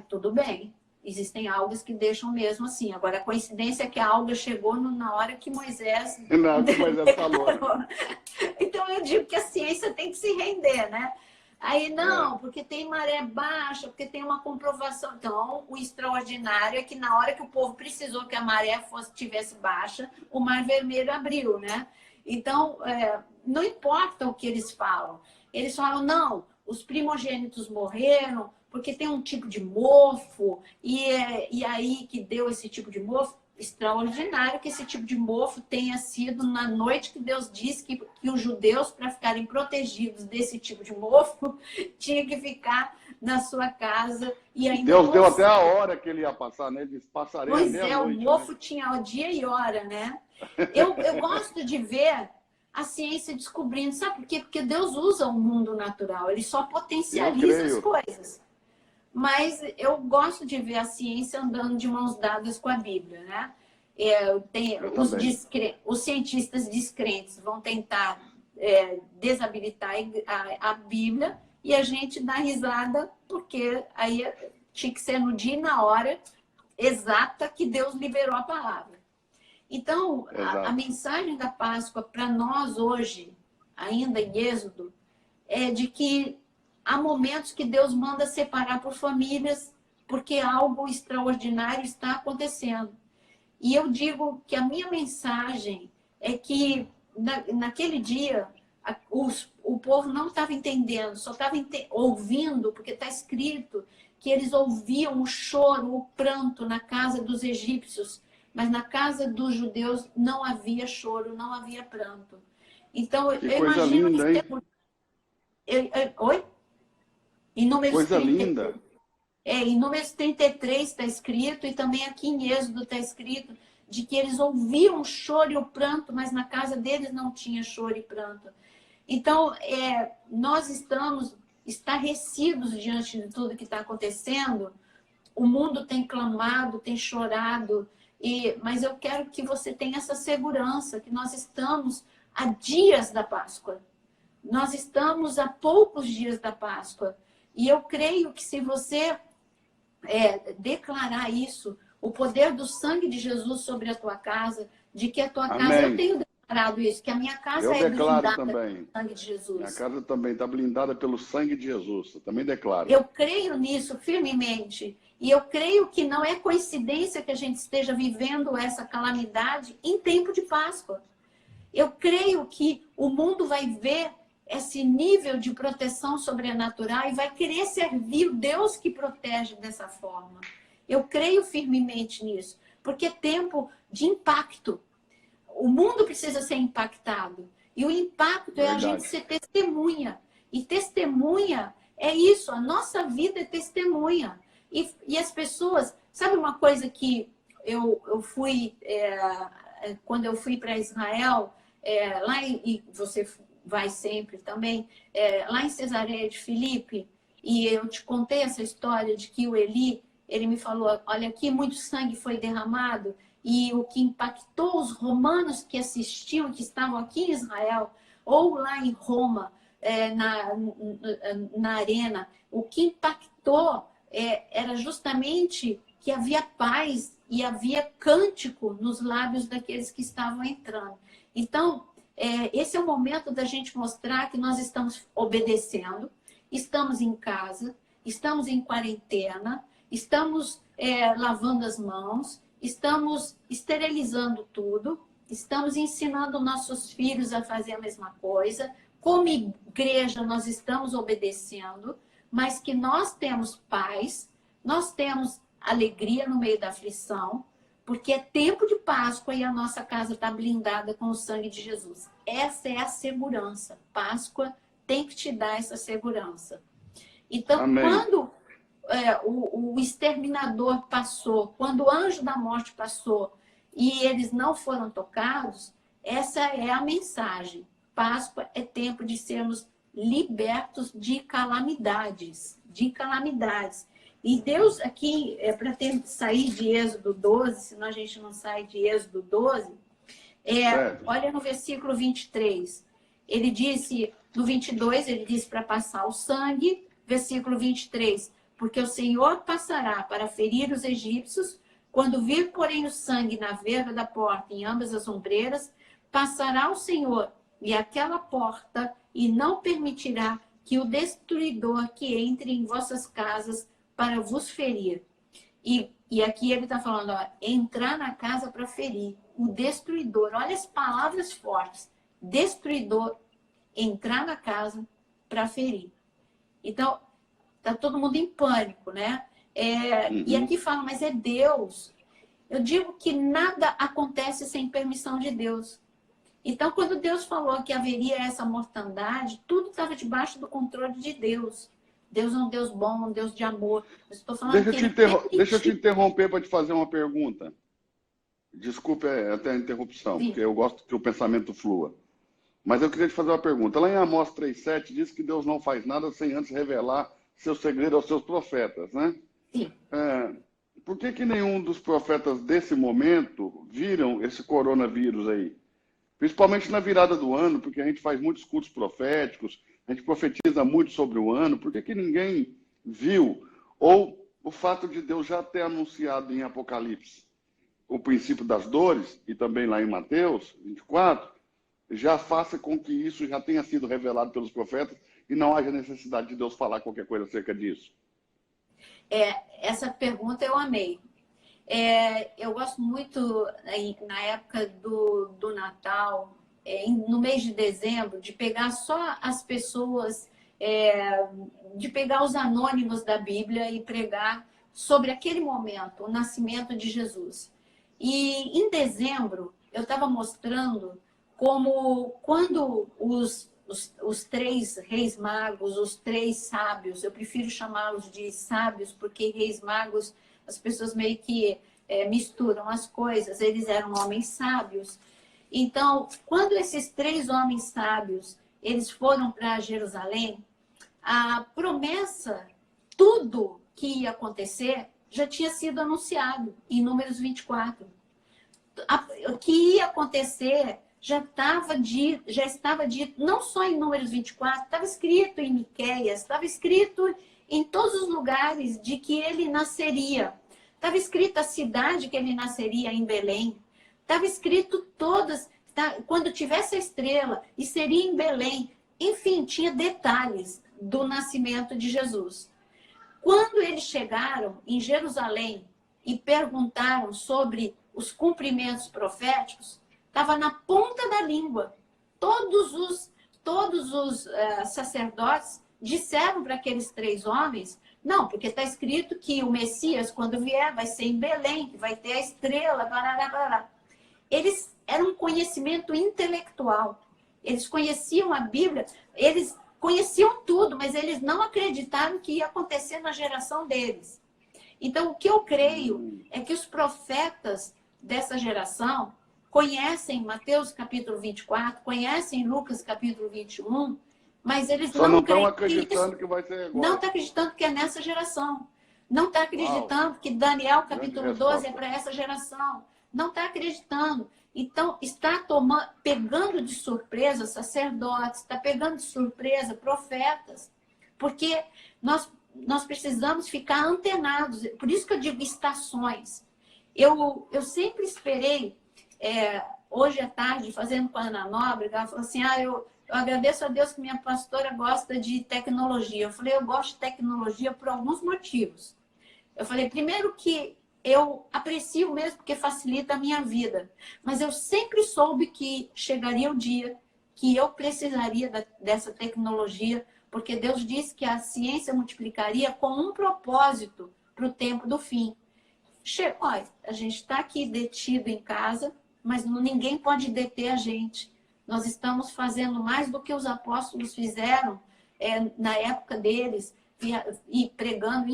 Tudo bem. Existem algas que deixam mesmo assim. Agora, a coincidência é que a alga chegou na hora que Moisés... Não, que Moisés falou. Então, eu digo que a ciência tem que se render, né? Aí, não, porque tem maré baixa, porque tem uma comprovação. Então, o extraordinário é que na hora que o povo precisou que a maré tivesse baixa, o Mar Vermelho abriu, né? Então, não importa o que eles falam. Eles falam, não, os primogênitos morreram, porque tem um tipo de mofo, e aí que deu esse tipo de mofo. Extraordinário que esse tipo de mofo tenha sido na noite que Deus disse que os judeus, para ficarem protegidos desse tipo de mofo, tinha que ficar na sua casa. E ainda Deus deu até a hora que ele ia passar, né? Ele passaria meia noite. O mofo tinha o dia e hora, né? Eu gosto de ver a ciência descobrindo, sabe por quê? Porque Deus usa o mundo natural, ele só potencializa as coisas. Mas eu gosto de ver a ciência andando de mãos dadas com a Bíblia, né? Os cientistas descrentes vão tentar desabilitar a Bíblia e a gente dá risada, porque aí tinha que ser no dia e na hora exata que Deus liberou a palavra. Então, a mensagem da Páscoa para nós hoje, ainda em Êxodo, é de que há momentos que Deus manda separar por famílias, porque algo extraordinário está acontecendo. E eu digo que a minha mensagem é que naquele dia o povo não estava entendendo, só estava ouvindo, porque está escrito que eles ouviam o choro, o pranto na casa dos egípcios, mas na casa dos judeus não havia choro, não havia pranto. Então, eu imagino... Linda, hein? Oi? Em Números Coisa 33, linda. em Números 33 está escrito, e também aqui em Êxodo está escrito, de que eles ouviam o choro e o pranto, mas na casa deles não tinha choro e pranto. Então, nós estamos estarrecidos diante de tudo que está acontecendo. O mundo tem clamado, tem chorado, mas eu quero que você tenha essa segurança, que nós estamos a dias da Páscoa. Nós estamos a poucos dias da Páscoa. E eu creio que se você declarar isso, o poder do sangue de Jesus sobre a tua casa, de que a tua casa, eu Amém. tenho declarado isso, que a minha casa Eu é declaro blindada também. pelo sangue de Jesus. Minha casa também está blindada pelo sangue de Jesus. Eu também declaro. Eu creio nisso firmemente. E eu creio que não é coincidência que a gente esteja vivendo essa calamidade em tempo de Páscoa. Eu creio que o mundo vai ver esse nível de proteção sobrenatural e vai querer servir o Deus que protege dessa forma. Eu creio firmemente nisso, porque é tempo de impacto. O mundo precisa ser impactado. E o impacto é a gente ser testemunha. E testemunha é isso, a nossa vida é testemunha. E as pessoas... Sabe uma coisa que eu fui... quando eu fui para Israel, e você vai sempre também, lá em Cesareia de Filipe, e eu te contei essa história de que o Eli, ele me falou, olha aqui, muito sangue foi derramado, e o que impactou os romanos que assistiam, que estavam aqui em Israel, ou lá em Roma, na arena, o que impactou era justamente que havia paz e havia cântico nos lábios daqueles que estavam entrando. Então, esse é o momento da gente mostrar que nós estamos obedecendo, estamos em casa, estamos em quarentena, estamos lavando as mãos, estamos esterilizando tudo, estamos ensinando nossos filhos a fazer a mesma coisa. Como igreja, nós estamos obedecendo, mas que nós temos paz, nós temos alegria no meio da aflição, porque é tempo de Páscoa e a nossa casa está blindada com o sangue de Jesus. Essa é a segurança. Páscoa tem que te dar essa segurança. Então, Amém. quando o exterminador passou, quando o anjo da morte passou e eles não foram tocados, essa é a mensagem. Páscoa é tempo de sermos libertos de calamidades. E Deus aqui, para sair de Êxodo 12, senão a gente não sai de Êxodo 12, olha no versículo 23. Ele disse, no 22, ele disse para passar o sangue, versículo 23, porque o Senhor passará para ferir os egípcios, quando vir, porém, o sangue na verga da porta, em ambas as ombreiras, passará o Senhor e aquela porta, e não permitirá que o destruidor que entre em vossas casas para vos ferir. E aqui ele está falando, entrar na casa para ferir. O destruidor, olha as palavras fortes. Destruidor, entrar na casa para ferir. Então, está todo mundo em pânico, né? E aqui fala, mas é Deus. Eu digo que nada acontece sem permissão de Deus. Então, quando Deus falou que haveria essa mortandade, tudo estava debaixo do controle de Deus. Deus é um Deus bom, um Deus de amor. Eu estou falando Deixa eu te interromper para te fazer uma pergunta. Desculpe até a interrupção, Sim. porque eu gosto que o pensamento flua. Mas eu queria te fazer uma pergunta. Lá em Amós 3,7 diz que Deus não faz nada sem antes revelar seu segredo aos seus profetas, né? Sim. Por que nenhum dos profetas desse momento viram esse coronavírus aí? Principalmente na virada do ano, porque a gente faz muitos cultos proféticos, a gente profetiza muito sobre o ano, por que ninguém viu? Ou o fato de Deus já ter anunciado em Apocalipse o princípio das dores, e também lá em Mateus 24, já faça com que isso já tenha sido revelado pelos profetas e não haja necessidade de Deus falar qualquer coisa acerca disso? Essa pergunta eu amei. Eu gosto muito, na época do Natal, no mês de dezembro, de pegar só as pessoas, de pegar os anônimos da Bíblia e pregar sobre aquele momento, o nascimento de Jesus. E em dezembro, eu estava mostrando como quando os os três reis magos, os três sábios. Eu prefiro chamá-los de sábios, porque reis magos, as pessoas meio que misturam as coisas. Eles eram homens sábios. Então, quando esses três homens sábios, eles foram para Jerusalém, a promessa, tudo que ia acontecer, já tinha sido anunciado em Números 24. O que ia acontecer já estava dito, não só em Números 24, estava escrito em Miqueias, estava escrito em todos os lugares de que ele nasceria. Estava escrito a cidade que ele nasceria em Belém. Estava escrito todas, quando tivesse a estrela, e seria em Belém. Enfim, tinha detalhes do nascimento de Jesus. Quando eles chegaram em Jerusalém e perguntaram sobre os cumprimentos proféticos, estava na ponta da língua. Todos os sacerdotes disseram para aqueles três homens, não, porque está escrito que o Messias, quando vier, vai ser em Belém, que vai ter a estrela, barará, barará. Eles eram um conhecimento intelectual. Eles conheciam a Bíblia, eles conheciam tudo, mas eles não acreditaram que ia acontecer na geração deles. Então, o que eu creio é que os profetas dessa geração conhecem Mateus capítulo 24, conhecem Lucas capítulo 21, mas eles só não estão acreditando que vai ser agora. Não está acreditando que é nessa geração. Não está acreditando que Daniel capítulo 12 é para essa geração. Não está acreditando. Então, está pegando de surpresa sacerdotes, está pegando de surpresa profetas, porque nós precisamos ficar antenados. Por isso que eu digo estações. Eu sempre esperei, hoje à tarde, fazendo com a Ana Nóbrega, ela falou assim, eu agradeço a Deus que minha pastora gosta de tecnologia. Eu falei, eu gosto de tecnologia por alguns motivos. Eu falei, primeiro que eu aprecio mesmo porque facilita a minha vida. Mas eu sempre soube que chegaria o dia que eu precisaria dessa tecnologia, porque Deus disse que a ciência multiplicaria com um propósito para o tempo do fim. Olha, a gente está aqui detido em casa, mas ninguém pode deter a gente. Nós estamos fazendo mais do que os apóstolos fizeram na época deles, e pregando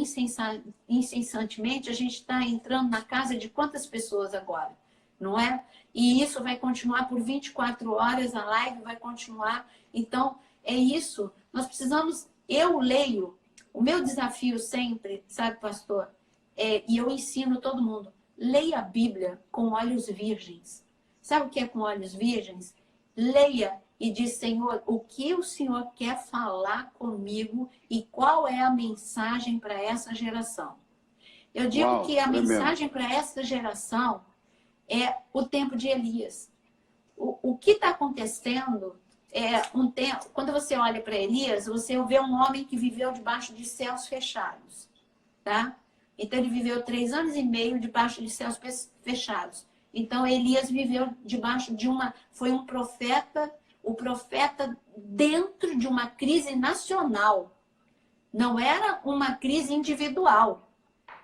incessantemente. A gente está entrando na casa de quantas pessoas agora, não é? E isso vai continuar por 24 horas, a live vai continuar. Então, é isso. Nós precisamos, eu leio, o meu desafio sempre, sabe, pastor, e eu ensino todo mundo, leia a Bíblia com olhos virgens. Sabe o que é com olhos virgens? Leia e diz, Senhor, o que o Senhor quer falar comigo e qual é a mensagem para essa geração? Eu digo que a mensagem para essa geração é o tempo de Elias. O que está acontecendo é um tempo... Quando você olha para Elias, você vê um homem que viveu debaixo de céus fechados. Tá? Então, ele viveu 3 anos e meio debaixo de céus fechados. Então, Elias viveu debaixo de foi um profeta... O profeta dentro de uma crise nacional. Não era uma crise individual.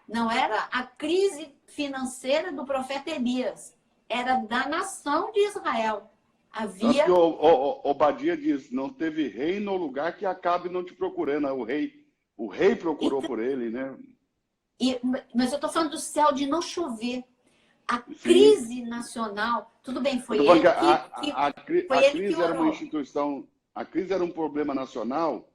Não era a crise financeira do profeta Elias. Era da nação de Israel. Havia... Obadia diz, não teve rei no lugar que Acabe não te procurou, né? O rei procurou por ele, né? Mas eu estou falando do céu de não chover. A crise nacional, tudo bem, foi ele que a crise era uma instituição, a crise era um problema nacional,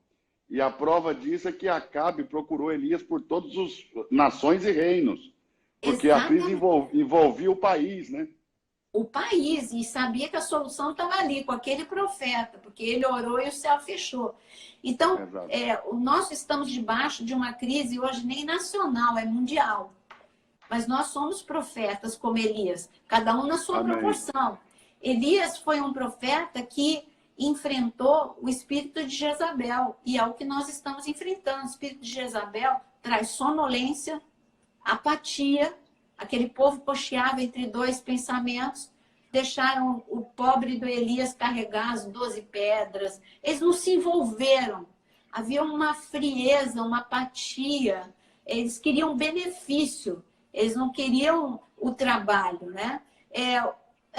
e a prova disso é que Acabe procurou Elias por todas as nações e reinos, porque exatamente. A crise envolvia o país, né? O país, e sabia que a solução estava ali, com aquele profeta, porque ele orou e o céu fechou. Então, nós estamos debaixo de uma crise hoje nem nacional, é mundial. Mas nós somos profetas como Elias, cada um na sua proporção. Elias foi um profeta que enfrentou o espírito de Jezabel, e é o que nós estamos enfrentando. O espírito de Jezabel traz sonolência, apatia, aquele povo cocheava entre 2 pensamentos, deixaram o pobre do Elias carregar as 12 pedras, eles não se envolveram, havia uma frieza, uma apatia, eles queriam benefício. Eles não queriam o trabalho, né? É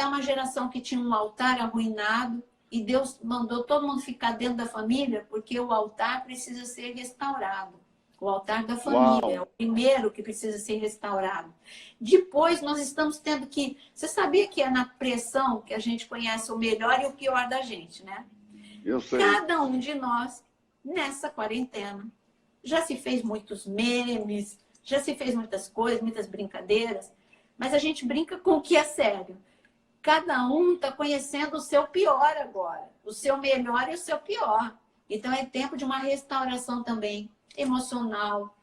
uma geração que tinha um altar arruinado, e Deus mandou todo mundo ficar dentro da família, porque o altar precisa ser restaurado. O altar da família é o primeiro que precisa ser restaurado. Depois nós estamos tendo que... Você sabia que é na pressão que a gente conhece o melhor e o pior da gente, né? Eu sei. Cada um de nós, nessa quarentena, já se fez muitos memes, já se fez muitas coisas, muitas brincadeiras, mas a gente brinca com o que é sério. Cada um está conhecendo o seu pior agora, o seu melhor e o seu pior. Então é tempo de uma restauração também emocional.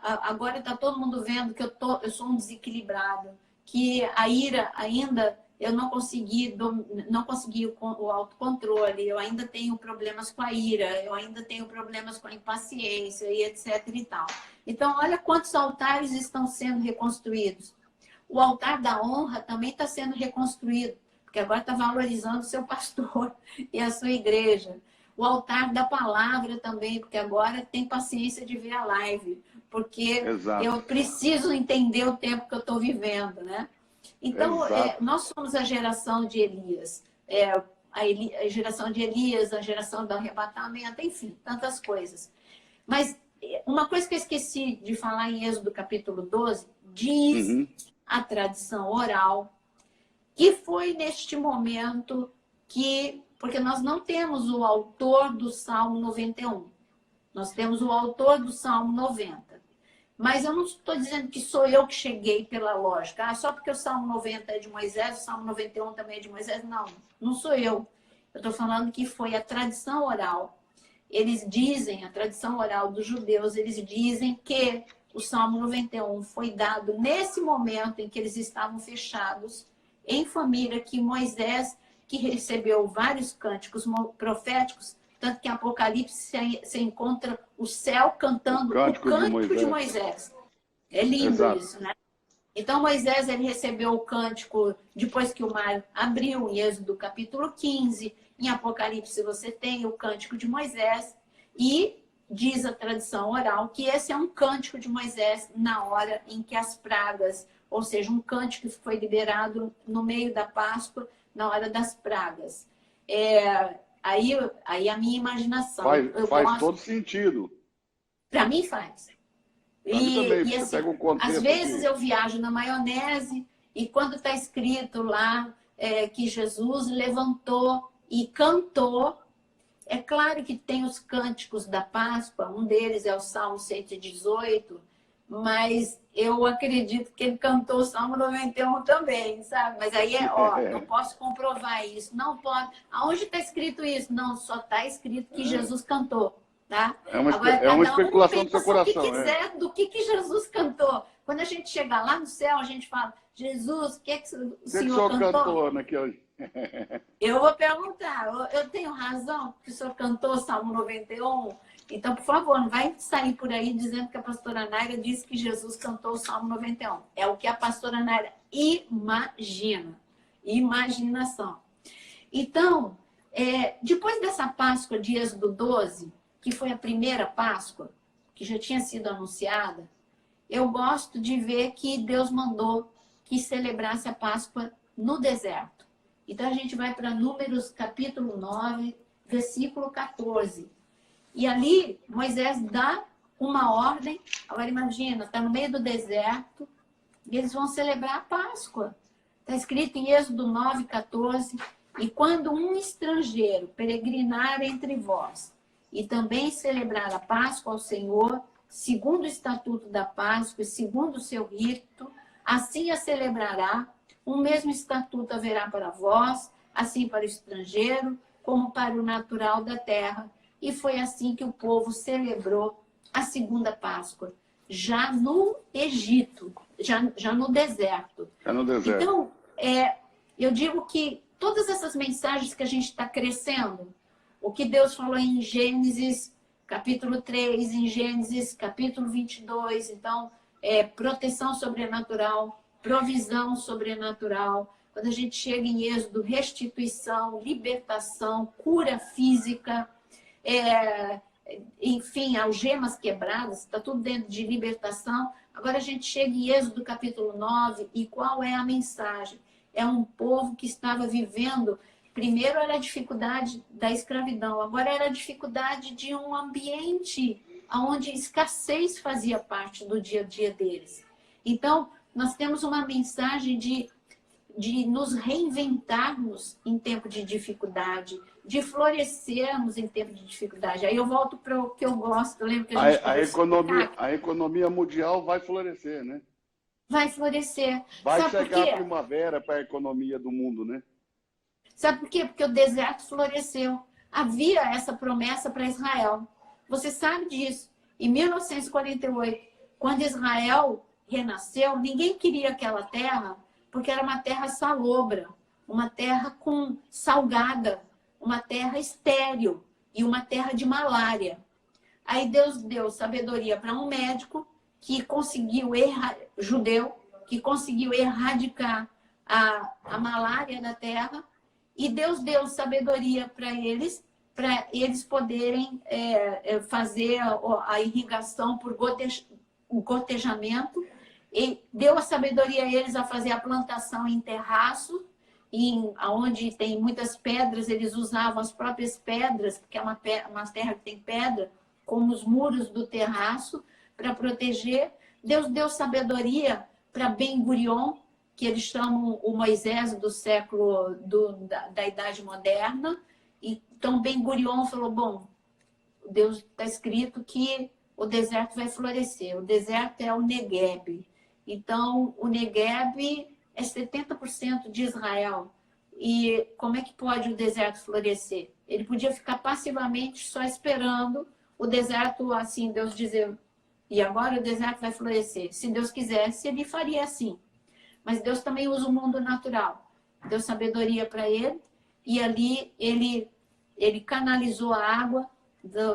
Agora está todo mundo vendo que eu sou um desequilibrado, que a ira ainda eu não consegui o autocontrole, eu ainda tenho problemas com a ira, eu ainda tenho problemas com a impaciência e etc e tal. Então, olha quantos altares estão sendo reconstruídos. O altar da honra também está sendo reconstruído, porque agora está valorizando o seu pastor e a sua igreja. O altar da palavra também, porque agora tem paciência de ver a live, porque eu preciso entender o tempo que eu estou vivendo, né? Então, nós somos a geração de Elias, a geração de Elias, a geração do arrebatamento, enfim, tantas coisas. Mas uma coisa que eu esqueci de falar em Êxodo capítulo 12, diz a tradição oral, que foi neste momento que... Porque nós não temos o autor do Salmo 91. Nós temos o autor do Salmo 90. Mas eu não estou dizendo que sou eu que cheguei pela lógica. Só porque o Salmo 90 é de Moisés, o Salmo 91 também é de Moisés. Não, não sou eu. Eu estou falando que foi a tradição oral. Eles dizem, a tradição oral dos judeus, eles dizem que o Salmo 91 foi dado nesse momento em que eles estavam fechados em família, que Moisés, que recebeu vários cânticos proféticos, tanto que em Apocalipse se encontra o céu cantando o cântico de Moisés. É lindo isso, né? Então Moisés ele recebeu o cântico depois que o mar abriu, em Êxodo capítulo 15. Em Apocalipse você tem o cântico de Moisés e diz a tradição oral que esse é um cântico de Moisés na hora em que as pragas, ou seja, um cântico que foi no meio da Páscoa, na hora das pragas. Aí a minha imaginação... Faz todo sentido. Para mim faz. E assim, pega um contexto às vezes aqui. Eu viajo na maionese e quando está escrito lá que Jesus levantou e cantou, é claro que tem os cânticos da Páscoa, um deles é o Salmo 118, mas eu acredito que ele cantou o Salmo 91 também, sabe? Mas aí não posso comprovar isso, não pode. Aonde está escrito isso? Não, só está escrito que Jesus cantou, tá? Agora, uma especulação do seu coração. O que quiser do que Jesus cantou. Quando a gente chegar lá no céu, a gente fala, Jesus, o que o Senhor cantou? Eu vou perguntar, eu tenho razão que o senhor cantou o Salmo 91? Então, por favor, não vai sair por aí dizendo que a pastora Naira disse que Jesus cantou o Salmo 91. É o que a pastora Naira imagina. Imaginação. Então, depois dessa Páscoa de Êxodo 12, que foi a primeira Páscoa, que já tinha sido anunciada, eu gosto de ver que Deus mandou que celebrasse a Páscoa no deserto. Então, a gente vai para Números capítulo 9, versículo 14. E ali, Moisés dá uma ordem. Agora, imagina, está no meio do deserto e eles vão celebrar a Páscoa. Está escrito em Êxodo 9, 14. E quando um estrangeiro peregrinar entre vós e também celebrar a Páscoa ao Senhor, segundo o estatuto da Páscoa e segundo o seu rito, assim a celebrará. O mesmo estatuto haverá para vós, assim para o estrangeiro, como para o natural da terra. E foi assim que o povo celebrou a segunda Páscoa, já no Egito, já no deserto. Então, eu digo que todas essas mensagens que a gente está crescendo, o que Deus falou em Gênesis capítulo 3, em Gênesis capítulo 22, então, proteção sobrenatural, provisão sobrenatural. Quando a gente chega em Êxodo, restituição, libertação, cura física, enfim, algemas quebradas, está tudo dentro de libertação. Agora a gente chega em Êxodo capítulo 9, e qual é a mensagem? É um povo que estava vivendo Primeiro era a dificuldade da escravidão, agora era a dificuldade de um ambiente onde escassez fazia parte do dia a dia deles. Então, nós temos uma mensagem de nos reinventarmos em tempo de dificuldade, de florescermos em tempo de dificuldade. Aí eu volto para o que eu gosto, lembra que a economia mundial vai florescer, né? Vai florescer. Vai Sabe por chegar quê? a primavera para a economia do mundo, né? Sabe por quê? Porque o deserto floresceu. Havia essa promessa para Israel. Você sabe disso. Em 1948, quando Israel renasceu, ninguém queria aquela terra, porque era uma terra salobra, uma terra salgada, uma terra estéril e uma terra de malária. Aí Deus deu sabedoria para um médico que conseguiu, judeu, que conseguiu erradicar a malária da terra, e Deus deu sabedoria para eles poderem fazer a irrigação por gotejamento, e deu a sabedoria a eles a fazer a plantação em terraço, onde tem muitas pedras, eles usavam as próprias pedras, porque é uma terra que tem pedra, como os muros do terraço, para proteger. Deus deu sabedoria para Ben-Gurion, que eles chamam o Moisés do século da Idade Moderna. Então, Ben-Gurion falou, bom, Deus está escrito que o deserto vai florescer. O deserto é o Negueb. Então, o Negueb é 70% de Israel. E como é que pode o deserto florescer? Ele podia ficar passivamente só esperando o deserto, assim, Deus dizer, e agora o deserto vai florescer. Se Deus quisesse, ele faria assim. Mas Deus também usa o mundo natural. Deu sabedoria para ele, e ali ele canalizou a água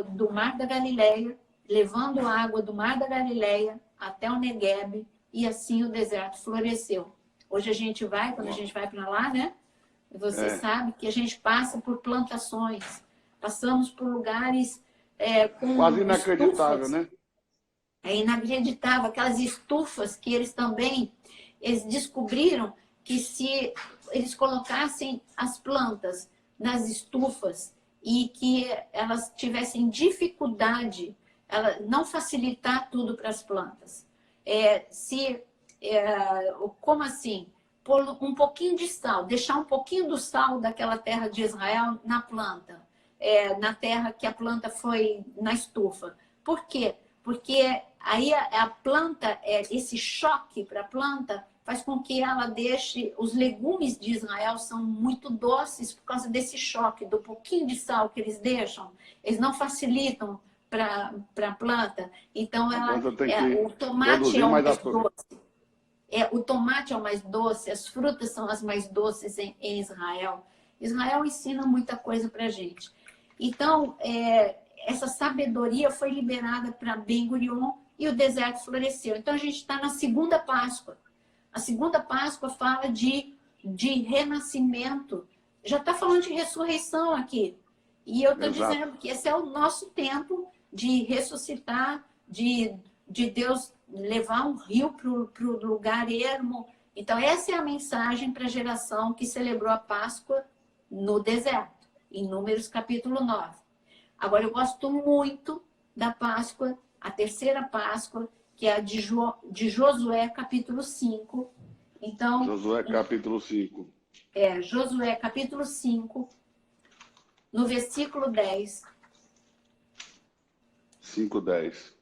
do Mar da Galileia, levando a água do Mar da Galileia até o Negueb, e assim o deserto floresceu. Hoje a gente vai, quando a gente vai para lá, né? Você sabe que a gente passa por plantações, passamos por lugares com quase inacreditável, estufas. né? É inacreditável, aquelas estufas que eles descobriram que se eles colocassem as plantas nas estufas e que elas tivessem dificuldade, não facilitar tudo para as plantas. Como assim? Pôr um pouquinho de sal, deixar um pouquinho do sal daquela terra de Israel na planta, na terra que a planta foi na estufa. Por quê? Porque aí a planta, esse choque para a planta, faz com que ela deixe... Os legumes de Israel são muito doces por causa desse choque, do pouquinho de sal que eles deixam. Eles não facilitam para a planta. Então, o tomate é o mais doce. O tomate é o mais doce, as frutas são as mais doces em Israel. Israel ensina muita coisa para a gente. Então, essa sabedoria foi liberada para Ben-Gurion e o deserto floresceu. Então, a gente está na segunda Páscoa. A segunda Páscoa fala de renascimento. Já está falando de ressurreição aqui. E eu estou dizendo que esse é o nosso tempo de ressuscitar, de Deus levar um rio para o lugar ermo. Então, essa é a mensagem para a geração que celebrou a Páscoa no deserto, em Números capítulo 9. Agora, eu gosto muito da Páscoa, a terceira Páscoa, que é a de Josué, capítulo 5. Então, Josué, capítulo 5. Josué, capítulo 5, no versículo 10. 5:10.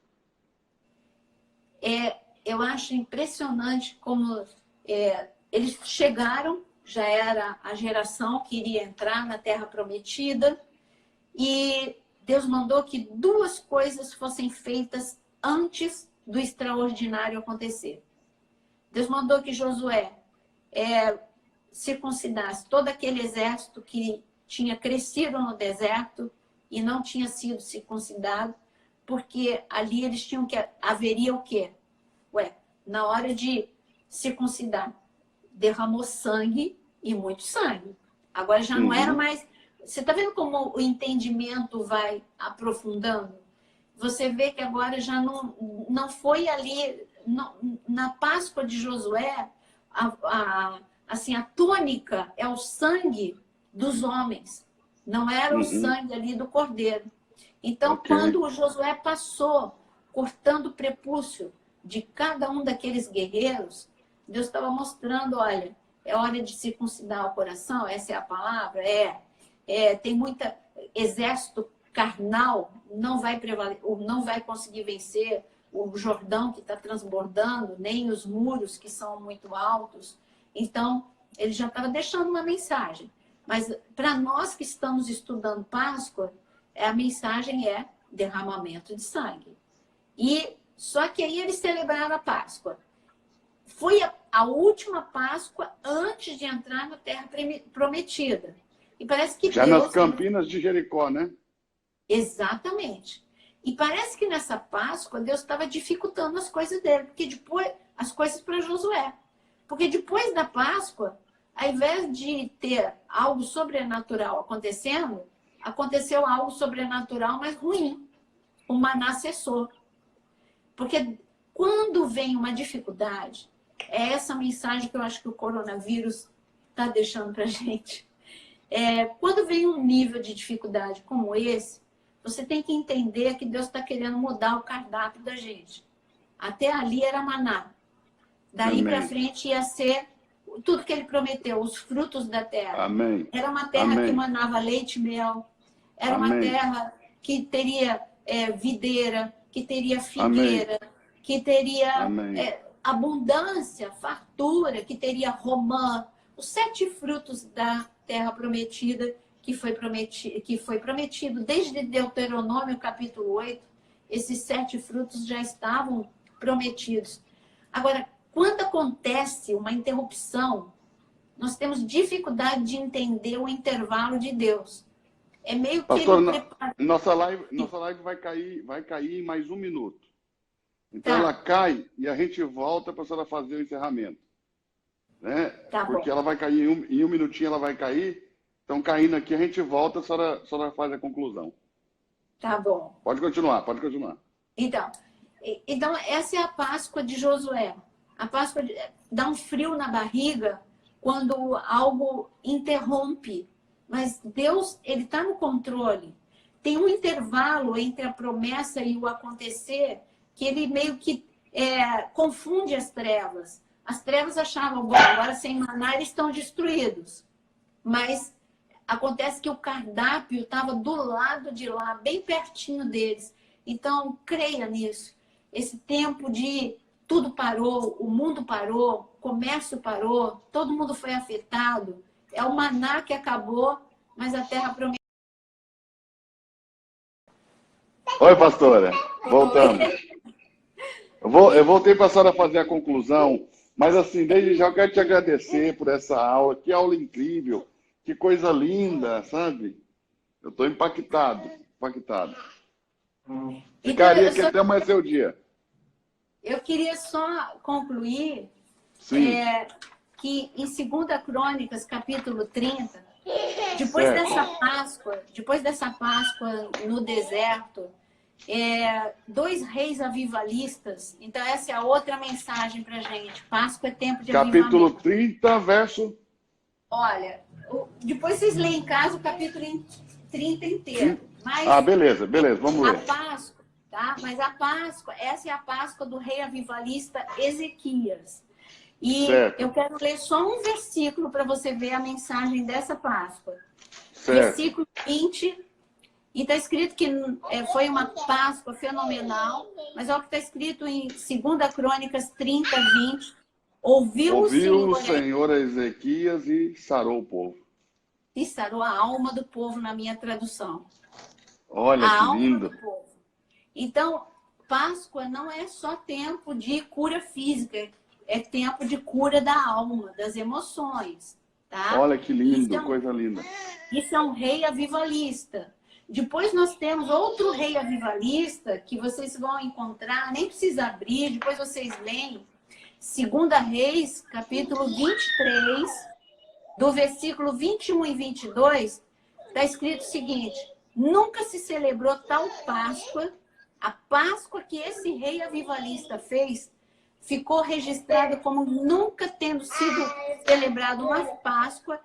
Eu acho impressionante como eles chegaram, já era a geração que iria entrar na Terra Prometida, e Deus mandou que duas coisas fossem feitas antes do extraordinário acontecer. Deus mandou que Josué circuncidasse todo aquele exército que tinha crescido no deserto e não tinha sido circuncidado, porque ali eles tinham haveria o quê? Na hora de circuncidar, derramou sangue, e muito sangue. Agora já não era mais... Você está vendo como o entendimento vai aprofundando? Você vê que agora já não foi ali... Na Páscoa de Josué, assim, a tônica é o sangue dos homens. Não era o sangue ali do cordeiro. Então, quando o Josué passou cortando o prepúcio de cada um daqueles guerreiros, Deus estava mostrando, olha, é hora de circuncidar o coração, essa é a palavra? Tem muita exército carnal, não vai conseguir vencer o Jordão que está transbordando, nem os muros que são muito altos. Então, ele já estava deixando uma mensagem. Mas para nós que estamos estudando Páscoa, a mensagem é derramamento de sangue. Só que aí eles celebraram a Páscoa. Foi a última Páscoa antes de entrar na Terra Prometida. E parece que já Deus... nas Campinas de Jericó, né? Exatamente. E parece que nessa Páscoa Deus estava dificultando as coisas dele, porque depois as coisas para Josué. Porque depois da Páscoa, ao invés de ter algo sobrenatural acontecendo, aconteceu algo sobrenatural, mas ruim. O maná cessou. Porque quando vem uma dificuldade, é essa mensagem que eu acho que o coronavírus está deixando para a gente. Quando vem um nível de dificuldade como esse, você tem que entender que Deus está querendo mudar o cardápio da gente. Até ali era maná. Daí para frente ia ser tudo que ele prometeu, os frutos da terra. Amém. Era uma terra Amém. que manava leite e mel. Era Amém. uma terra que teria videira, que teria figueira, Amém. que teria abundância, fartura, que teria romã. Os 7 frutos da terra prometida que foi prometido desde Deuteronômio, capítulo 8. Esses 7 frutos já estavam prometidos. Agora, quando acontece uma interrupção, nós temos dificuldade de entender o intervalo de Deus. É meio que Pastor, ele prepara... nossa live vai cair em mais 1 minuto. Então Tá. ela cai e a gente volta para a senhora fazer o encerramento. Né? Tá bom. Porque ela vai cair em um minutinho, ela vai cair. Então, caindo aqui, a gente volta, a senhora faz a conclusão. Tá bom. Pode continuar, pode continuar. Então, essa é a Páscoa de Josué. A Páscoa dá um frio na barriga quando algo interrompe. Mas Deus, ele está no controle. Tem um intervalo entre a promessa e o acontecer que ele meio que confunde as trevas. As trevas achavam, bom, agora sem maná eles estão destruídos. Mas acontece que o cardápio estava do lado de lá, bem pertinho deles. Então, creia nisso. Esse tempo de tudo parou, o mundo parou, o comércio parou, todo mundo foi afetado. É o maná que acabou, mas a terra prometida. Oi, pastora. Voltamos. Eu voltei para a senhora fazer a conclusão, mas assim, desde já eu quero te agradecer por essa aula. Que aula incrível, que coisa linda, sabe? Eu estou impactado. Ficaria aqui até amanhecer o dia. Eu queria só concluir que em 2 Crônicas, capítulo 30, depois dessa Páscoa no deserto, 2 reis avivalistas. Então, essa é a outra mensagem para a gente. Páscoa é tempo de avivamento. Capítulo 30, verso... Olha, depois vocês leem em casa o capítulo 30 inteiro. Mas beleza, vamos ler. A Páscoa, tá? Mas a Páscoa, essa é a Páscoa do rei avivalista Ezequias. E eu quero ler só um versículo para você ver a mensagem dessa Páscoa. Certo. Versículo 20. E está escrito que foi uma Páscoa fenomenal, mas olha o que está escrito em 2 Crônicas 30, 20. Ouviu o Senhor a Ezequias e sarou o povo. E sarou a alma do povo, na minha tradução. Olha a que alma lindo. Do povo. Então, Páscoa não é só tempo de cura física, é tempo de cura da alma, das emoções. Tá? Olha que lindo, coisa linda. Isso é um rei avivalista. Depois nós temos outro rei avivalista que vocês vão encontrar, nem precisa abrir, depois vocês leem. 2 Reis, capítulo 23, do versículo 21 e 22, está escrito o seguinte: nunca se celebrou tal Páscoa, a Páscoa que esse rei avivalista fez, ficou registrada como nunca tendo sido celebrada uma Páscoa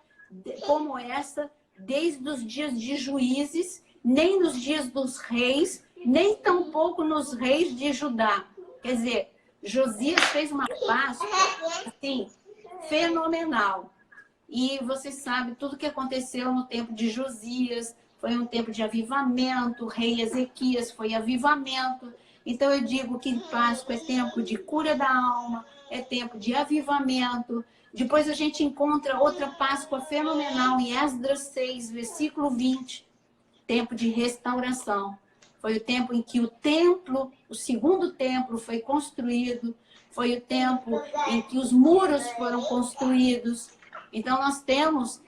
como essa desde os dias de Juízes, nem nos dias dos reis, nem tampouco nos reis de Judá. Quer dizer, Josias fez uma Páscoa, assim, fenomenal. E você sabe, tudo que aconteceu no tempo de Josias foi um tempo de avivamento, o rei Ezequias foi avivamento. Então eu digo que Páscoa é tempo de cura da alma, é tempo de avivamento. Depois a gente encontra outra Páscoa fenomenal em Esdras 6, versículo 20, tempo de restauração. Foi o tempo em que o templo, o segundo templo foi construído, foi o tempo em que os muros foram construídos. Então nós temos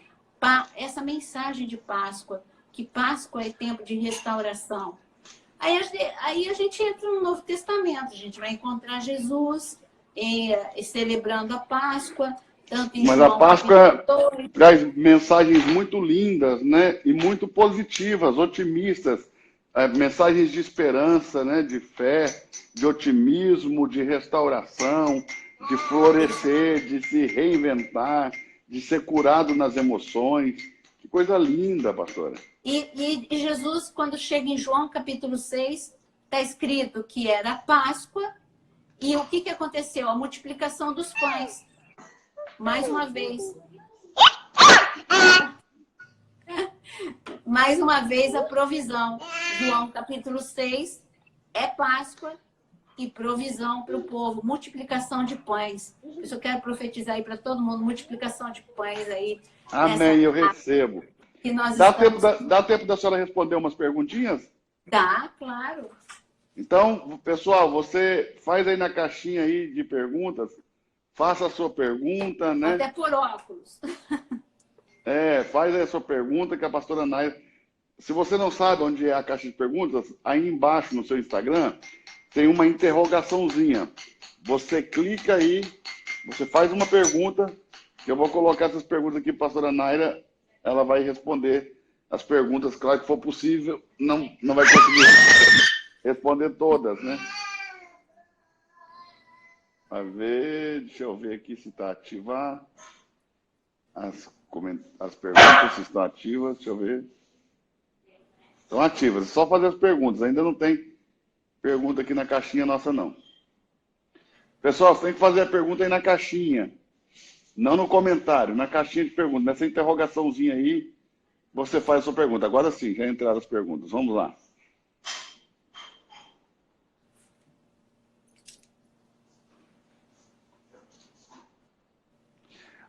essa mensagem de Páscoa, que Páscoa é tempo de restauração. Aí a gente entra no Novo Testamento, a gente vai encontrar Jesus celebrando a Páscoa, tanto em Mas João, a Páscoa 2, traz mensagens muito lindas, né? E muito positivas, otimistas. Mensagens de esperança, né? De fé, de otimismo, de restauração, de florescer, de se reinventar, de ser curado nas emoções. Que coisa linda, pastora. E Jesus, quando chega em João capítulo 6, está escrito que era a Páscoa, e o que aconteceu? A multiplicação dos pães. Mais uma vez. Mais uma vez a provisão. João capítulo 6 é Páscoa e provisão para o povo. Multiplicação de pães. Por isso eu quero profetizar aí para todo mundo, multiplicação de pães aí. Amém, eu recebo. Que nós Dá estamos... tempo da senhora responder umas perguntinhas? Dá, claro. Então, pessoal, você faz aí na caixinha aí de perguntas, faça a sua pergunta, né? Até por óculos. Faz aí a sua pergunta que a pastora Naira... Se você não sabe onde é a caixa de perguntas, aí embaixo no seu Instagram tem uma interrogaçãozinha. Você clica aí, você faz uma pergunta, que eu vou colocar essas perguntas aqui para a pastora Naira, ela vai responder as perguntas, claro que for possível, não vai conseguir responder todas, né? Deixa eu ver aqui se está ativar. As perguntas se estão ativas, deixa eu ver. Estão ativas, é só fazer as perguntas. Ainda não tem pergunta aqui na caixinha nossa, não. Pessoal, você tem que fazer a pergunta aí na caixinha. Não no comentário, na caixinha de perguntas. Nessa interrogaçãozinha aí, você faz a sua pergunta. Agora sim, já entraram as perguntas. Vamos lá.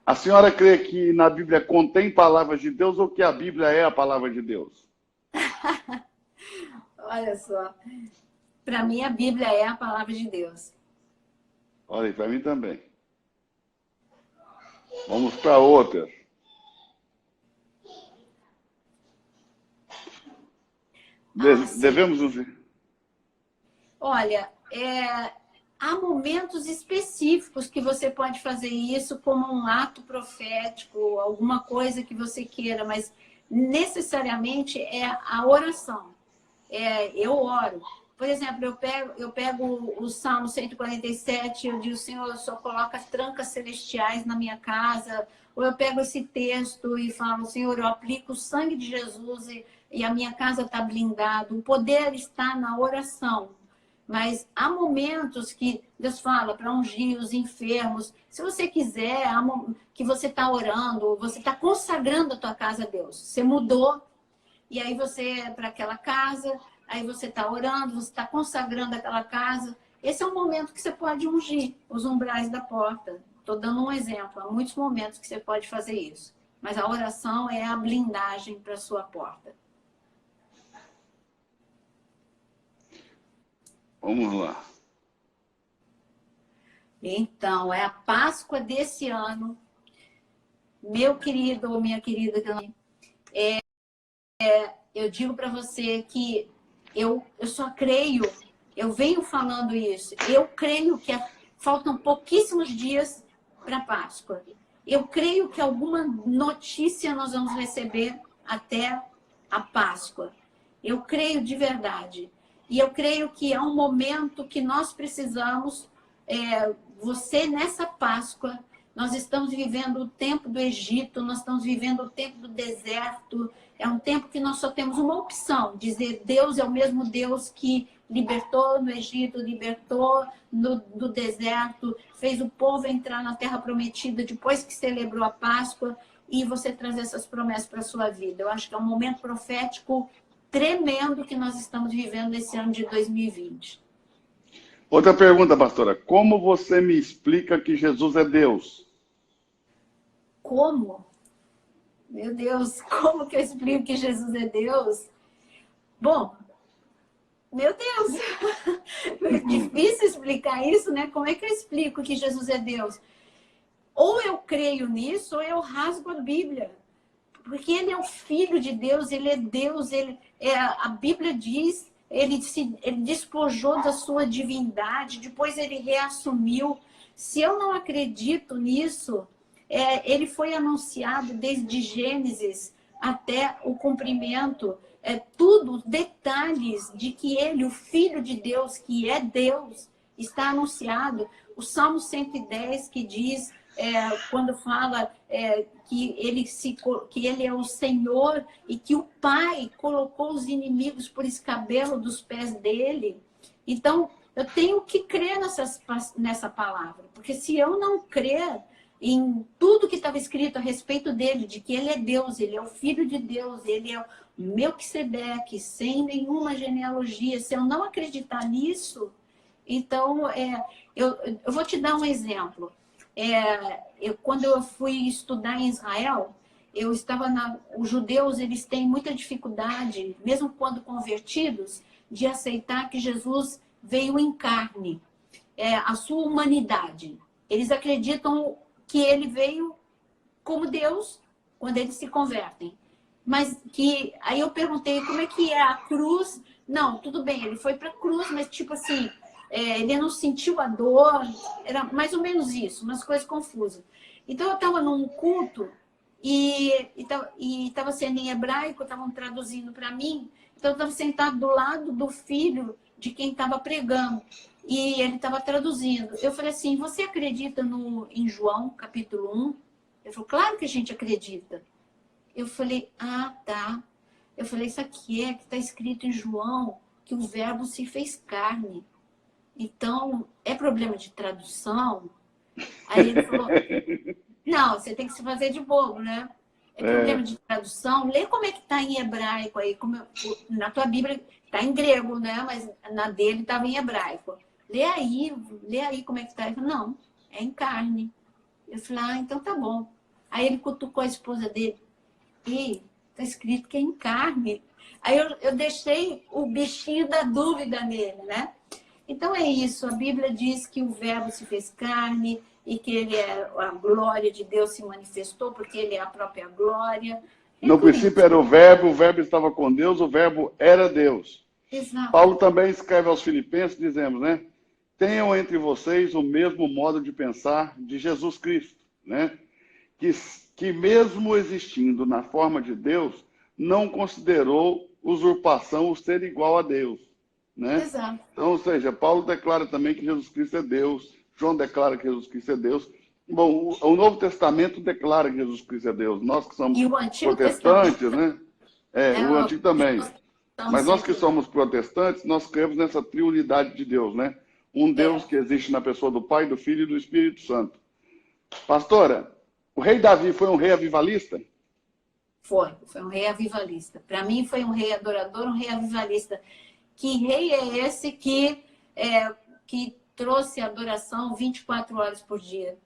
A senhora crê que na Bíblia contém palavras de Deus ou que a Bíblia é a palavra de Deus? Olha só. Para mim, a Bíblia é a palavra de Deus. Olha, para mim também. Vamos para outra. Devemos nos... Olha, há momentos específicos que você pode fazer isso como um ato profético, alguma coisa que você queira, mas necessariamente é a oração. Eu oro. Por exemplo, eu pego o Salmo 147, eu digo, Senhor, eu só coloco as trancas celestiais na minha casa. Ou eu pego esse texto e falo, Senhor, eu aplico o sangue de Jesus e a minha casa está blindada. O poder está na oração. Mas há momentos que Deus fala para ungir os enfermos. Se você quiser, que você está orando, você está consagrando a tua casa a Deus. Você mudou, e aí você para aquela casa... Aí você está orando, você está consagrando aquela casa. Esse é um momento que você pode ungir os umbrais da porta. Estou dando um exemplo. Há muitos momentos que você pode fazer isso. Mas a oração é a blindagem para a sua porta. Vamos lá. Então, é a Páscoa desse ano. Meu querido ou minha querida, eu digo para você que eu só creio, eu venho falando isso, eu creio que faltam pouquíssimos dias para a Páscoa. Eu creio que alguma notícia nós vamos receber até a Páscoa. Eu creio de verdade. E eu creio que é um momento que nós precisamos, você nessa Páscoa, Nós estamos vivendo o tempo do Egito, nós estamos vivendo o tempo do deserto. É um tempo que nós só temos uma opção, dizer Deus é o mesmo Deus que libertou no Egito, libertou do deserto, fez o povo entrar na Terra Prometida depois que celebrou a Páscoa, e você trazer essas promessas para a sua vida. Eu acho que é um momento profético tremendo que nós estamos vivendo nesse ano de 2020. Outra pergunta, pastora. Como você me explica que Jesus é Deus? Como? Meu Deus, como que eu explico que Jesus é Deus? Bom, meu Deus, é difícil explicar isso, né? Como é que eu explico que Jesus é Deus? Ou eu creio nisso, ou eu rasgo a Bíblia. Porque ele é o Filho de Deus, ele é Deus, a Bíblia diz, ele despojou da sua divindade, depois ele reassumiu. Se eu não acredito nisso, ele foi anunciado desde Gênesis até o cumprimento, tudo, detalhes de que ele, o Filho de Deus, que é Deus, está anunciado. O Salmo 110 que diz, quando fala que ele é o Senhor e que o Pai colocou os inimigos por escabelo dos pés dele. Então, eu tenho que crer nessa palavra, porque se eu não crer em tudo que estava escrito a respeito dele, de que ele é Deus, ele é o Filho de Deus, ele é o Melquisedeque, sem nenhuma genealogia, se eu não acreditar nisso, então, eu vou te dar um exemplo. Quando eu fui estudar em Israel, eu estava os judeus, eles têm muita dificuldade, mesmo quando convertidos, de aceitar que Jesus veio em carne, a sua humanidade. Eles acreditam que ele veio como Deus quando eles se convertem. Mas aí eu perguntei, como é que é a cruz? Não, tudo bem, ele foi para a cruz, mas tipo assim, ele não sentiu a dor, era mais ou menos isso, umas coisas confusas. Então eu estava num culto e estava sendo em hebraico, estavam traduzindo para mim, então eu estava sentado do lado do filho de quem estava pregando e ele estava traduzindo. Eu falei assim, você acredita em João, capítulo 1? Ele falou, claro que a gente acredita. Eu falei, tá. Eu falei, isso aqui que está escrito em João, que o verbo se fez carne. Então, é problema de tradução? Aí ele falou, não, você tem que se fazer de bobo, né? É problema de tradução? Lê como é que está em hebraico aí. Na tua Bíblia está em grego, né? Mas na dele estava em hebraico. Lê aí como é que está. Ele falou, não, é em carne. Eu falei, então tá bom. Aí ele cutucou a esposa dele. E está escrito que é em carne. Aí eu deixei o bichinho da dúvida nele, né? Então é isso, a Bíblia diz que o verbo se fez carne e que a glória de Deus se manifestou porque ele é a própria glória. No princípio era o verbo estava com Deus, o verbo era Deus. Exato. Paulo também escreve aos Filipenses, dizemos, né? Tenham entre vocês o mesmo modo de pensar de Jesus Cristo, né? Que mesmo existindo na forma de Deus, não considerou usurpação o ser igual a Deus. Né? Exato. Então, ou seja, Paulo declara também que Jesus Cristo é Deus, João declara que Jesus Cristo é Deus. Bom, o Novo Testamento declara que Jesus Cristo é Deus. Nós que somos protestantes, né? O Antigo também. Mas nós que somos protestantes, nós cremos nessa triunidade de Deus, né? Um Deus que existe na pessoa do Pai, do Filho e do Espírito Santo. Pastora, o rei Davi foi um rei avivalista? Foi um rei avivalista. Para mim foi um rei adorador, um rei avivalista. Que rei é esse que trouxe adoração 24 horas por dia?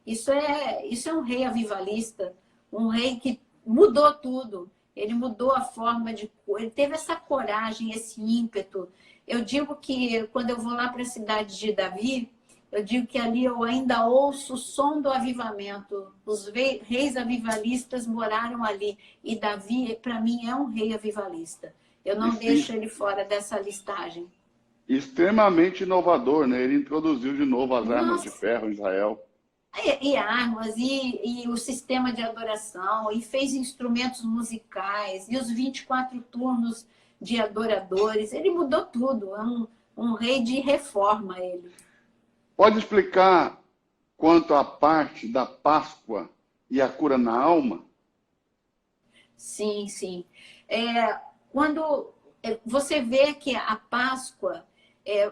Isso é um rei avivalista, um rei que mudou tudo. Ele mudou a forma ele teve essa coragem, esse ímpeto. Eu digo que quando eu vou lá para a cidade de Davi, eu digo que ali eu ainda ouço o som do avivamento. Os reis avivalistas moraram ali. E Davi, para mim, é um rei avivalista. Eu não deixo ele fora dessa listagem. Extremamente inovador, né? Ele introduziu de novo as armas de ferro em Israel. E armas, e o sistema de adoração, e fez instrumentos musicais, e os 24 turnos de adoradores. Ele mudou tudo. É um rei de reforma, ele. Pode explicar quanto à parte da Páscoa e a cura na alma? Sim, sim. Quando você vê que a Páscoa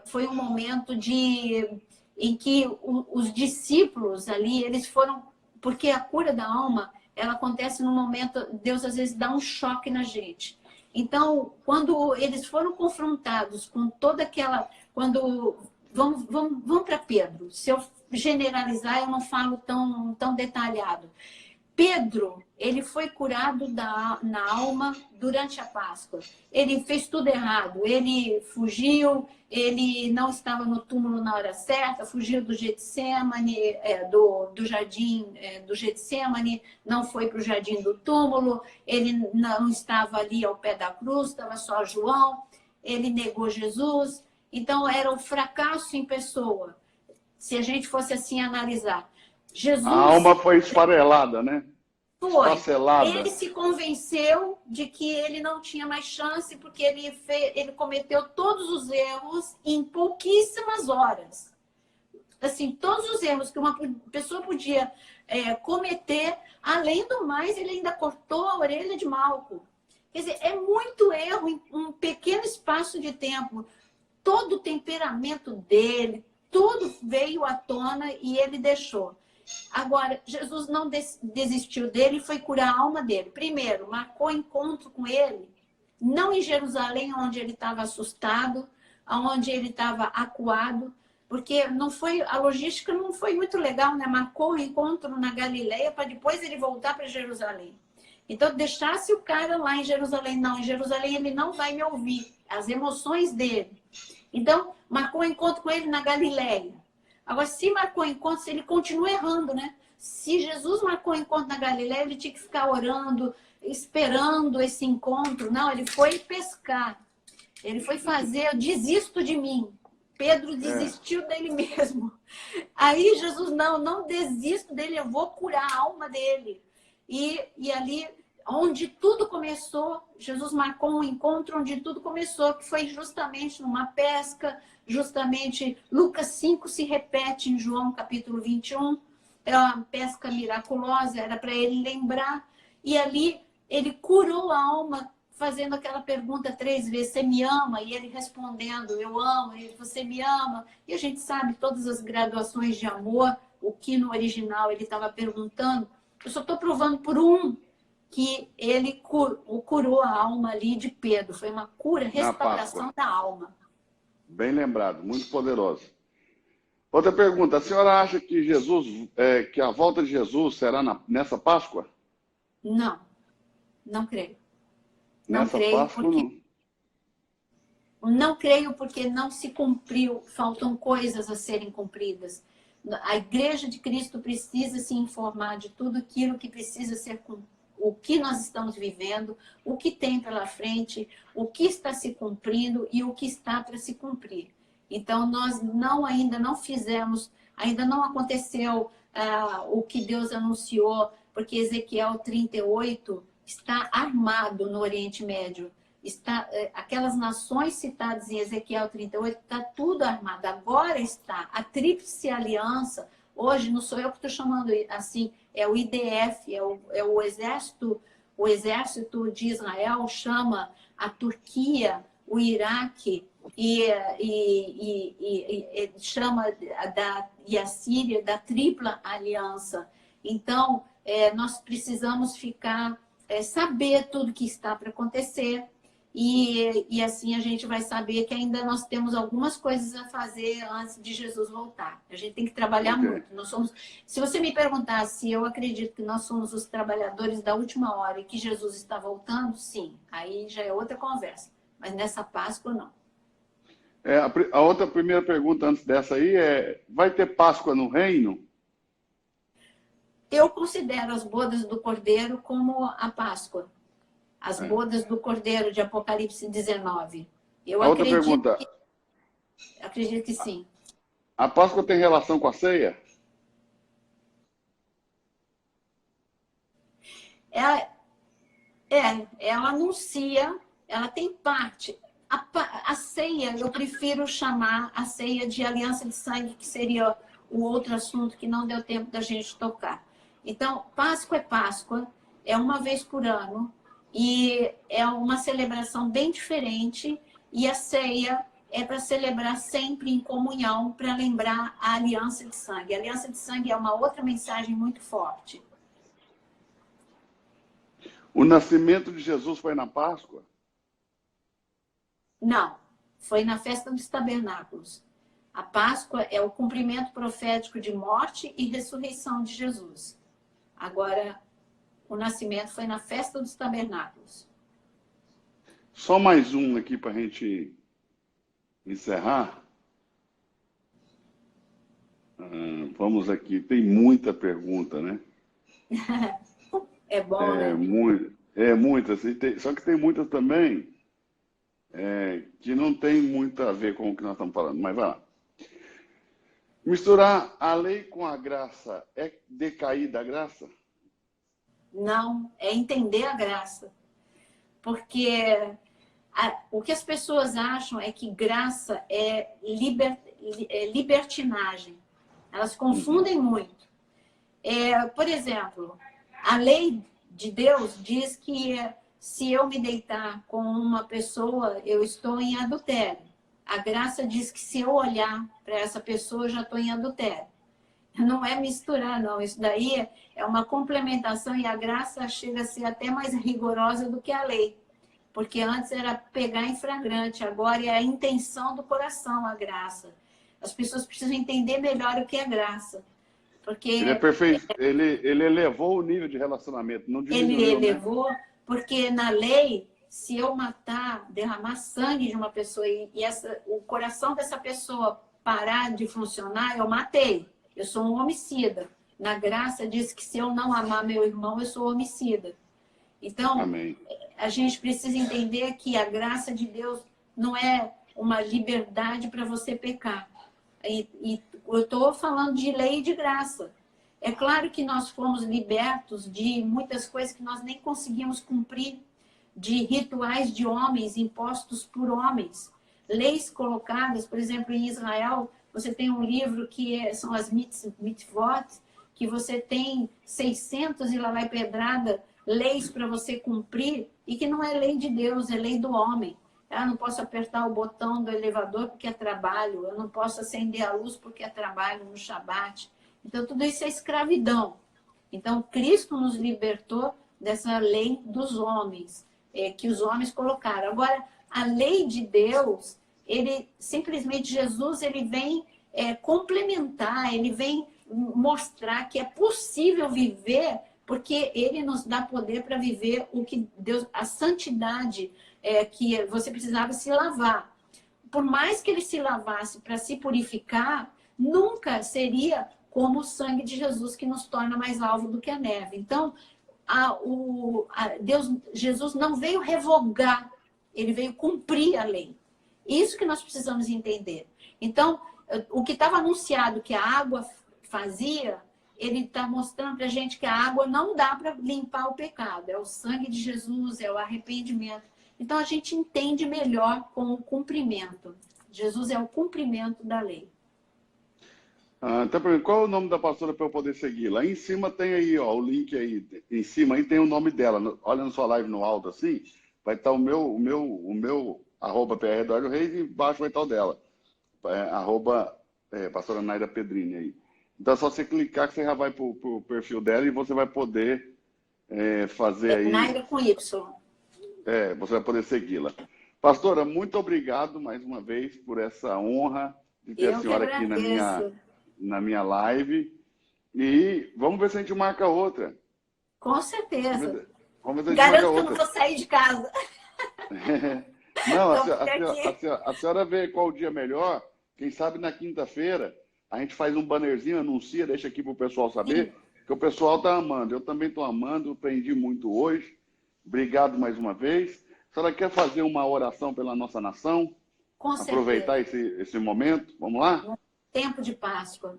foi um momento em que os discípulos ali, eles foram... Porque a cura da alma, ela acontece no momento... Deus, às vezes, dá um choque na gente. Então, quando eles foram confrontados com toda aquela... Vamos para Pedro. Se eu generalizar, eu não falo tão detalhado. Pedro, ele foi curado na alma durante a Páscoa. Ele fez tudo errado. Ele fugiu, ele não estava no túmulo na hora certa, fugiu do Getsemane, do jardim do Getsemane, não foi para o jardim do túmulo, ele não estava ali ao pé da cruz, estava só João, ele negou Jesus. Então, era um fracasso em pessoa, se a gente fosse assim analisar. Jesus... A alma foi esfarelada, né? Foi. Esfacelada. Ele se convenceu de que ele não tinha mais chance, porque ele cometeu todos os erros em pouquíssimas horas. Assim, todos os erros que uma pessoa podia cometer, além do mais, ele ainda cortou a orelha de Malco. Quer dizer, é muito erro em um pequeno espaço de tempo. Todo o temperamento dele, tudo veio à tona e ele deixou. Agora, Jesus não desistiu dele e foi curar a alma dele. Primeiro, marcou encontro com ele, não em Jerusalém, onde ele estava assustado, onde ele estava acuado, porque a logística não foi muito legal, né? Marcou o encontro na Galileia para depois ele voltar para Jerusalém. Então, deixasse o cara lá em Jerusalém. Não, em Jerusalém ele não vai me ouvir. As emoções dele. Então, marcou encontro com ele na Galileia. Agora, se marcou encontro, se ele continua errando, né? Se Jesus marcou encontro na Galileia, ele tinha que ficar orando, esperando esse encontro. Não, ele foi pescar. Ele foi fazer, eu desisto de mim. Pedro desistiu dele mesmo. Aí Jesus, não desisto dele, eu vou curar a alma dele. E ali, onde tudo começou, Jesus marcou um encontro onde tudo começou, que foi justamente numa pesca, justamente Lucas 5 se repete em João capítulo 21, é uma pesca miraculosa, era para ele lembrar, e ali ele curou a alma, fazendo aquela pergunta 3 vezes, você me ama? E ele respondendo, eu amo, e você me ama? E a gente sabe todas as graduações de amor, o que no original ele estava perguntando. Eu só estou provando por que ele curou a alma ali de Pedro. Foi uma cura, restauração da alma. Bem lembrado, muito poderoso. Outra pergunta, a senhora acha que que a volta de Jesus será nessa Páscoa? Não, não creio. Nessa Páscoa, não. Não creio porque não se cumpriu, faltam coisas a serem cumpridas. A Igreja de Cristo precisa se informar de tudo aquilo que precisa ser cumprido, o que nós estamos vivendo, o que tem pela frente, o que está se cumprindo e o que está para se cumprir. Então, nós ainda não fizemos, ainda não aconteceu o que Deus anunciou, porque Ezequiel 38 está armado no Oriente Médio. Aquelas nações citadas em Ezequiel 38, está tudo armado. Agora está a Tríplice Aliança. Hoje não sou eu que estou chamando assim, é o IDF, é o exército de Israel chama a Turquia, o Iraque e chama a Síria da Tripla Aliança. Então, nós precisamos saber tudo que está para acontecer. E assim a gente vai saber que ainda nós temos algumas coisas a fazer antes de Jesus voltar. A gente tem que trabalhar muito. Se você me perguntar se eu acredito que nós somos os trabalhadores da última hora e que Jesus está voltando, sim. Aí já é outra conversa. Mas nessa Páscoa, não. A outra primeira pergunta antes dessa aí vai ter Páscoa no reino? Eu considero as bodas do Cordeiro como a Páscoa. As bodas do Cordeiro de Apocalipse 19. Outra pergunta. Acredito que sim. A Páscoa tem relação com a ceia? Ela anuncia, ela tem parte. A ceia, eu prefiro chamar a ceia de aliança de sangue, que seria o outro assunto que não deu tempo da gente tocar. Então, Páscoa é Páscoa, é uma vez por ano, e é uma celebração bem diferente, e a ceia é para celebrar sempre em comunhão, para lembrar a aliança de sangue. A aliança de sangue é uma outra mensagem muito forte. O nascimento de Jesus foi na Páscoa? Não, foi na festa dos tabernáculos. A Páscoa é o cumprimento profético de morte e ressurreição de Jesus. Agora, o nascimento foi na festa dos tabernáculos. Só mais um aqui para a gente encerrar. Vamos aqui, tem muita pergunta, né? É bom, né? Muitas. Só que tem muitas também que não tem muito a ver com o que nós estamos falando. Mas vai lá. Misturar a lei com a graça é decair da graça? Não, é entender a graça. Porque o que as pessoas acham é que graça é libertinagem. Elas confundem muito. Por exemplo, a lei de Deus diz que se eu me deitar com uma pessoa, eu estou em adultério. A graça diz que se eu olhar para essa pessoa, eu já estou em adultério. Não é misturar, não. Isso daí é uma complementação e a graça chega a ser até mais rigorosa do que a lei. Porque antes era pegar em flagrante, agora é a intenção do coração a graça. As pessoas precisam entender melhor o que é graça. Porque ele é perfeito. Ele elevou o nível de relacionamento, não diminuiu, ele elevou, né? Porque na lei, se eu matar, derramar sangue de uma pessoa e o coração dessa pessoa parar de funcionar, eu matei. Eu sou um homicida. Na graça diz que se eu não amar meu irmão, eu sou homicida. Então, amém. A gente precisa entender que a graça de Deus não é uma liberdade para você pecar. E eu estou falando de lei e de graça. É claro que nós fomos libertos de muitas coisas que nós nem conseguimos cumprir, de rituais de homens impostos por homens. Leis colocadas, por exemplo, em Israel, você tem um livro que são as mitzvot, que você tem 600 e lá vai pedrada, leis para você cumprir, e que não é lei de Deus, é lei do homem. Eu não posso apertar o botão do elevador porque é trabalho, eu não posso acender a luz porque é trabalho no Shabat. Então, tudo isso é escravidão. Então, Cristo nos libertou dessa lei dos homens, que os homens colocaram. Agora, a lei de Deus, Jesus, ele vem complementar, ele vem mostrar que é possível viver, porque ele nos dá poder para viver o que Deus, a santidade, que você precisava se lavar. Por mais que ele se lavasse para se purificar, nunca seria como o sangue de Jesus, que nos torna mais alvo do que a neve. Então, Jesus não veio revogar, ele veio cumprir a lei. Isso que nós precisamos entender. Então, o que estava anunciado que a água fazia, ele está mostrando para a gente que a água não dá para limpar o pecado. É o sangue de Jesus, é o arrependimento. Então, a gente entende melhor com o cumprimento. Jesus é o cumprimento da lei. Qual é o nome da pastora para eu poder seguir? Lá em cima tem aí, ó, o link aí. Em cima aí tem o nome dela. Olha na sua live no alto assim, vai estar o meu @PR Eduardo Reis e embaixo vai estar o dela. Pastora Naira Pedrini aí. Então é só você clicar que você já vai para o perfil dela e você vai poder fazer aí. Naira com Y. Você vai poder segui-la. Pastora, muito obrigado mais uma vez por essa honra de ter a senhora aqui na minha live. E vamos ver se a gente marca outra. Com certeza. Vamos ver se Garanto a gente marca outra. Que eu não vou sair de casa. Não, a senhora vê qual o dia melhor. Quem sabe na quinta-feira a gente faz um bannerzinho, anuncia, deixa aqui para o pessoal saber, que o pessoal está amando. Eu também estou amando, aprendi muito hoje. Obrigado mais uma vez. A senhora quer fazer uma oração pela nossa nação? Com aproveitar esse momento? Vamos lá? Tempo de Páscoa.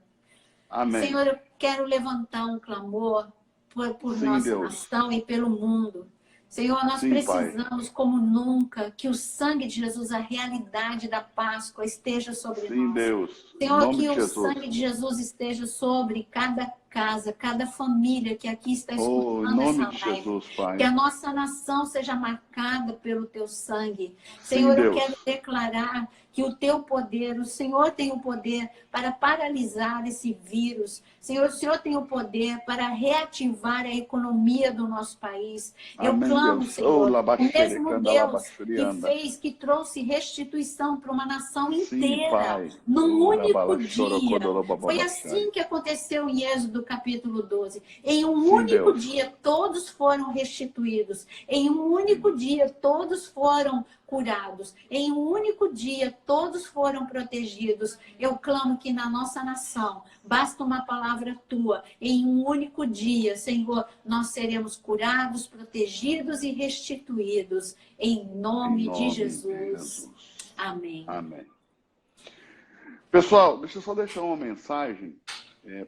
Amém. Senhor, eu quero levantar um clamor por Sim, nossa Deus. nação e pelo mundo. Senhor, nós Sim, Pai. precisamos, como nunca, que o sangue de Jesus, a realidade da Páscoa, esteja sobre Sim, nós. Deus. Em Senhor, nome que de o Jesus. sangue de Jesus esteja sobre cada casa, cada família que aqui está Oh, em escutando nome essa de live. Jesus, Pai. Que a nossa nação seja marcada pelo teu sangue. Sim, Senhor, eu Deus. quero declarar que o teu poder, o Senhor tem o poder para paralisar esse vírus. Senhor, o Senhor tem o poder para reativar a economia do nosso país. Eu Amém, clamo, Deus. Senhor, Oh, o mesmo Deus que labaxerianda. fez, que trouxe restituição para uma nação Sim, inteira, Pai. num Oh, único dia. Foi rabalaxorocodolovababachai. assim que aconteceu em Êxodo capítulo 12. Em um Sim, único Deus. dia, todos foram restituídos. Em um único dia, todos foram curados. Em um único dia, todos foram protegidos. Eu clamo que na nossa nação, basta uma palavra tua. Em um único dia, Senhor, nós seremos curados, protegidos e restituídos. Em nome de Jesus. Amém. Amém. Pessoal, deixa eu só deixar uma mensagem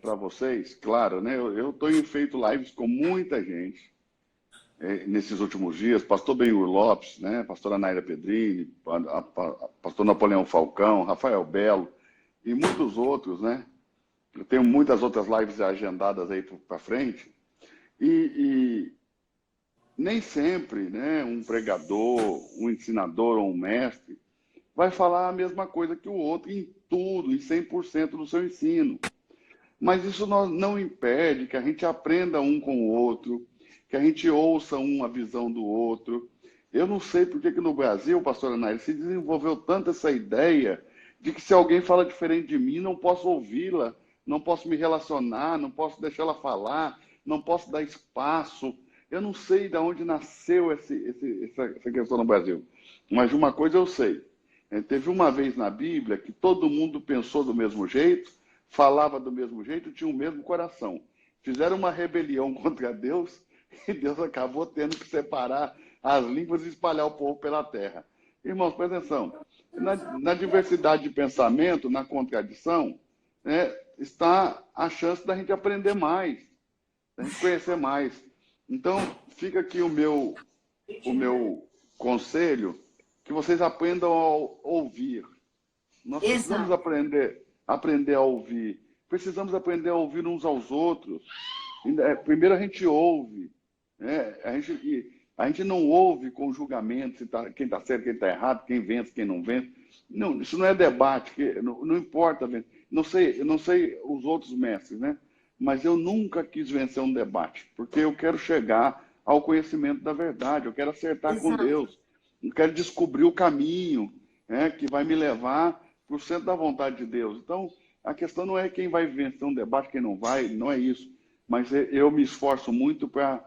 para vocês. Claro, né? Eu tenho feito lives com muita gente nesses últimos dias. Pastor Benhur Lopes, né? Pastora Naira Pedrini, pastor Napoleão Falcão, Rafael Belo e muitos outros, né? Eu tenho muitas outras lives agendadas aí para frente. E nem sempre, né, um pregador, um ensinador ou um mestre vai falar a mesma coisa que o outro em tudo, em 100% do seu ensino. Mas isso não impede que a gente aprenda um com o outro, que a gente ouça uma visão do outro. Eu não sei por que no Brasil, pastora Nair, se desenvolveu tanto essa ideia de que se alguém fala diferente de mim, não posso ouvi-la, não posso me relacionar, não posso deixar ela falar, não posso dar espaço. Eu não sei de onde nasceu essa questão no Brasil, mas de uma coisa eu sei. Teve uma vez na Bíblia que todo mundo pensou do mesmo jeito, falava do mesmo jeito, tinha o mesmo coração. Fizeram uma rebelião contra Deus e Deus acabou tendo que separar as línguas e espalhar o povo pela terra. Irmãos, presta atenção. Na diversidade de pensamento, na contradição, está a chance da gente aprender mais, da gente conhecer mais. Então, fica aqui o meu conselho, que vocês aprendam a ouvir. Nós precisamos aprender a ouvir. Precisamos aprender a ouvir uns aos outros. Primeiro a gente ouve. A gente não ouve com julgamento, quem está certo, quem está errado, quem vence, quem não vence. Não, isso não é debate, não importa. Eu não sei os outros mestres, né? Mas eu nunca quis vencer um debate, porque eu quero chegar ao conhecimento da verdade, eu quero acertar com Deus. Eu quero descobrir o caminho que vai me levar para o centro da vontade de Deus. Então, a questão não é quem vai vencer um debate, quem não vai, não é isso. Mas eu me esforço muito para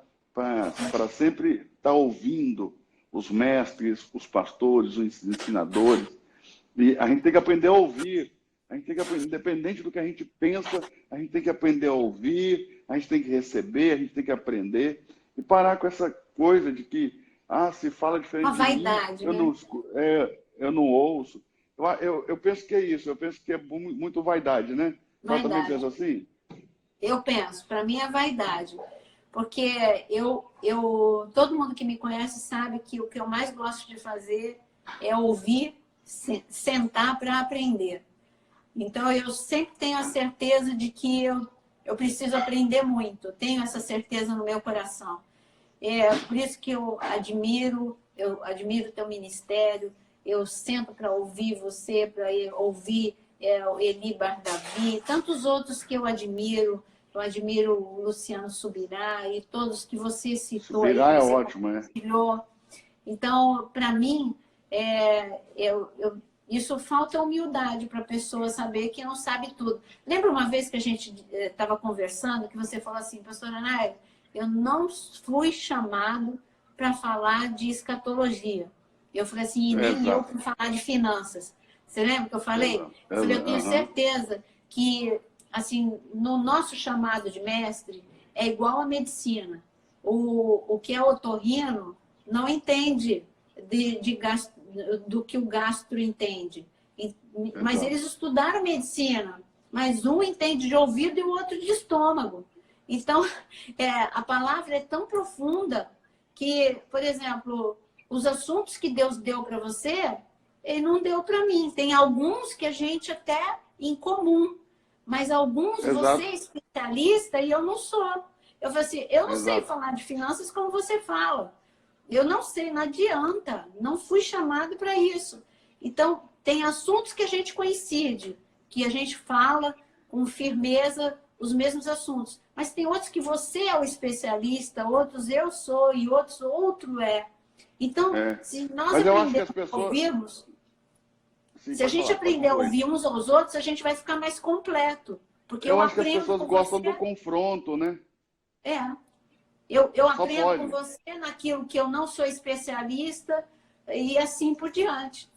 sempre estar ouvindo os mestres, os pastores, os ensinadores. E a gente tem que aprender a ouvir. A gente tem que aprender, independente do que a gente pensa, a gente tem que aprender a ouvir, a gente tem que receber, a gente tem que aprender. E parar com essa coisa de que se fala diferente uma vaidade, de mim, eu não ouço. Eu penso que é isso, eu penso que é muito vaidade, né? Você também pensa assim? Eu penso, para mim é vaidade. Porque todo mundo que me conhece sabe que o que eu mais gosto de fazer é ouvir, sentar para aprender. Então, eu sempre tenho a certeza de que eu preciso aprender muito. Tenho essa certeza no meu coração. É por isso que eu admiro o teu ministério. Eu sento para ouvir você, para ouvir Eli Bardavi, tantos outros que eu admiro. Eu admiro o Luciano Subirá e todos que você citou. Subirá é ótimo, né? Então, para mim, isso falta humildade para a pessoa saber que não sabe tudo. Lembra uma vez que a gente estava conversando, que você falou assim, pastora Nair, eu não fui chamado para falar de escatologia. Eu falei assim, e nem eu para falar de finanças. Você lembra que eu falei? Eu falei, eu tenho certeza que, assim, no nosso chamado de mestre, é igual à medicina. O que é otorrino não entende do que o gastro entende. Mas eles estudaram medicina, mas um entende de ouvido e o outro de estômago. Então, a palavra é tão profunda que, por exemplo, os assuntos que Deus deu para você, Ele não deu para mim. Tem alguns que a gente até em comum, mas alguns Exato. você é especialista e eu não sou. Eu falei assim, eu não sei Exato. falar de finanças como você fala. Eu não sei, não adianta. Não fui chamado para isso. Então, tem assuntos que a gente coincide, que a gente fala com firmeza os mesmos assuntos. Mas tem outros que você é o especialista, outros eu sou e outros outro é. Então, se nós Mas eu acho que as aprendermos a pessoas... ouvirmos, Sim, se a pode gente falar, pode aprender a concluir. ouvir uns aos outros, a gente vai ficar mais completo. Porque Eu eu acho que as aprendo pessoas com gostam você. do confronto, né? É. Eu Só aprendo com pode. você naquilo que eu não sou especialista e assim por diante.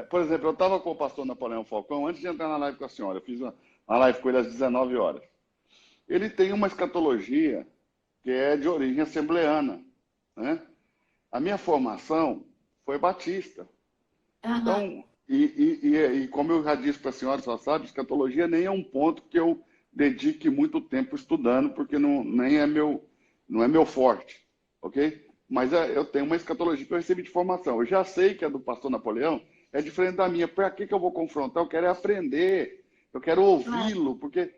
Por exemplo, eu estava com o pastor Napoleão Falcão antes de entrar na live com a senhora. Eu fiz uma live com ele às 19 horas. Ele tem uma escatologia que é de origem assembleana, né? A minha formação foi batista. Uhum. Então, e como eu já disse para a senhora, só sabe, escatologia nem é um ponto que eu dedique muito tempo estudando, porque não é meu forte, ok? Mas eu tenho uma escatologia que eu recebi de formação. Eu já sei que a do pastor Napoleão é diferente da minha. Para que eu vou confrontar? Eu quero aprender, eu quero ouvi-lo, porque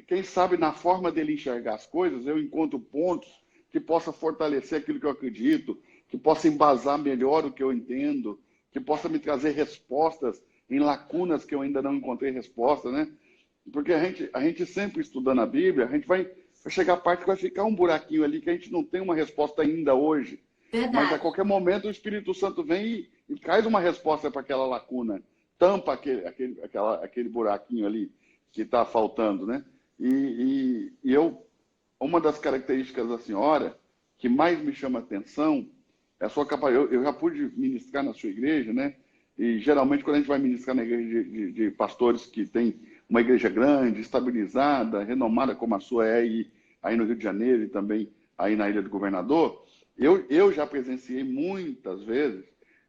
quem sabe na forma dele enxergar as coisas, eu encontro pontos que possa fortalecer aquilo que eu acredito, que possa embasar melhor o que eu entendo, que possa me trazer respostas em lacunas que eu ainda não encontrei resposta, né? Porque a gente sempre estudando a Bíblia, a gente vai chegar a parte que vai ficar um buraquinho ali que a gente não tem uma resposta ainda hoje. Verdade. Mas a qualquer momento o Espírito Santo vem e traz uma resposta para aquela lacuna, tampa aquele buraquinho ali que está faltando, né? Uma das características da senhora que mais me chama a atenção é a sua capacidade. Eu já pude ministrar na sua igreja, né? E geralmente quando a gente vai ministrar na igreja de pastores que tem uma igreja grande, estabilizada, renomada como a sua é aí no Rio de Janeiro e também aí na Ilha do Governador, eu já presenciei muitas vezes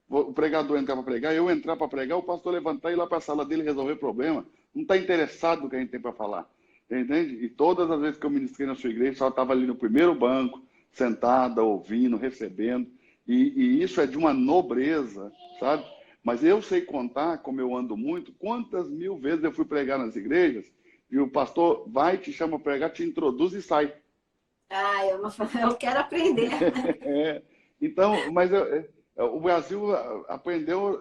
o pregador entrar para pregar, eu entrar para pregar, o pastor levantar e ir lá para a sala dele resolver o problema. Não está interessado no que a gente tem para falar. Entende? E todas as vezes que eu ministrei na sua igreja, só estava ali no primeiro banco, sentada, ouvindo, recebendo. E isso é de uma nobreza, sabe? Mas eu sei contar, como eu ando muito, quantas mil vezes eu fui pregar nas igrejas e o pastor vai, te chama para pregar, te introduz e sai. Ah, eu quero aprender. Então, mas o Brasil aprendeu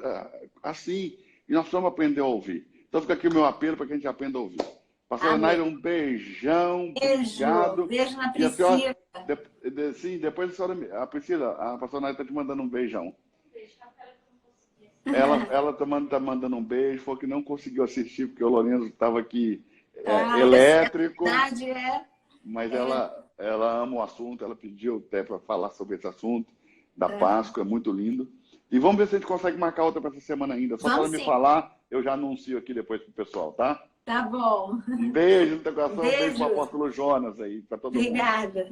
assim, e nós precisamos aprender a ouvir. Então fica aqui o meu apelo para que a gente aprenda a ouvir. Pastora Naira, um beijão, obrigado. Beijo na Priscila. Sim, depois a senhora, a Priscila, a pastora Naira está te mandando um beijão. Ela tá mandando um beijo, falou que não conseguiu assistir porque o Lourenço estava aqui elétrico. Mas ela ama o assunto, ela pediu até para falar sobre esse assunto da Páscoa, é muito lindo. E vamos ver se a gente consegue marcar outra para essa semana ainda. Só para me falar, eu já anuncio aqui depois pro pessoal, tá? Tá bom. Um beijo no teu coração, um beijo pro apóstolo Jonas aí, para todo mundo. Obrigada.